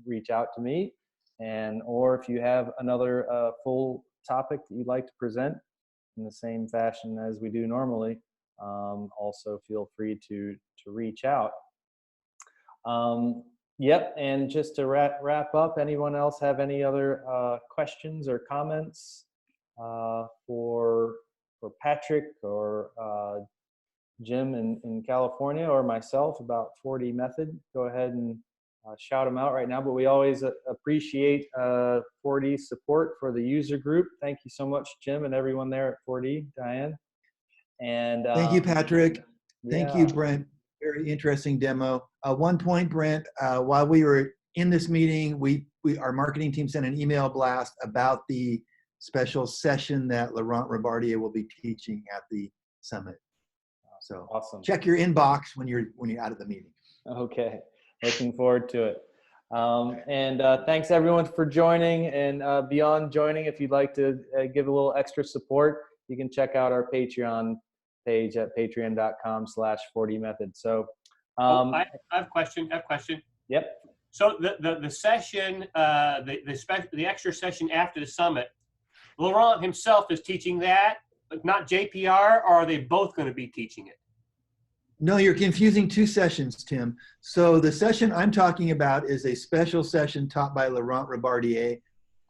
reach out to me. And or if you have another full topic that you'd like to present in the same fashion as we do normally, also feel free to reach out. Yep, and just to wrap up, anyone else have any other questions or comments for Patrick or Jim in California or myself about 4DMethod? Go ahead and shout them out right now. But we always appreciate 4D's support for the user group. Thank you so much, Jim, and everyone there at 4D, Diane. And thank you, Patrick. Thank yeah. you, Brent. Very interesting demo. One point, Brent, while we were in this meeting, our marketing team sent an email blast about the special session that Laurent Rebardier will be teaching at the summit. So awesome. Check your inbox when you're out of the meeting. Okay, looking forward to it. And thanks everyone for joining. And beyond joining, if you'd like to give a little extra support, you can check out our Patreon page at patreon.com/4DMethod. So I have a question. Yep. So the session, the extra session after the summit, Laurent himself is teaching that, but not JPR, or are they both going to be teaching it? No, you're confusing two sessions, Tim. So the session I'm talking about is a special session taught by Laurent Rebardier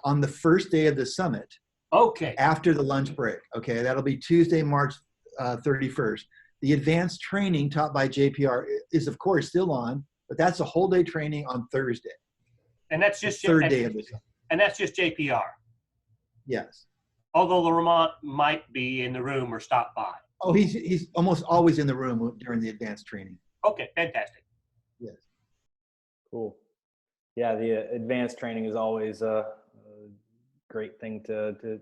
on the first day of the summit. Okay. After the lunch break. Okay, that'll be Tuesday, March 31st. The advanced training taught by JPR is, of course, still on, but that's a whole day training on Thursday. And that's just the third day of the summit. And that's just JPR. Yes. Although Laurent might be in the room or stop by. Oh, he's almost always in the room during the advanced training. Okay, fantastic. Yes. Cool. Yeah, the advanced training is always a great thing to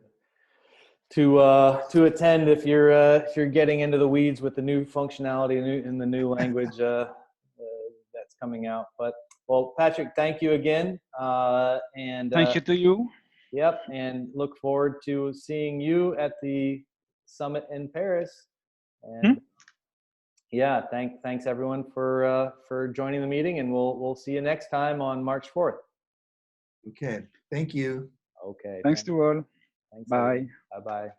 attend if you're getting into the weeds with the new functionality in the new language that's coming out. But well, Patrick, thank you again. And thank you to you. Yep, and look forward to seeing you at the summit in Paris. And yeah, thanks everyone for joining the meeting, and we'll see you next time on March 4th. Okay, thank you. Okay. Thanks to all. Thanks, bye. Bye-bye.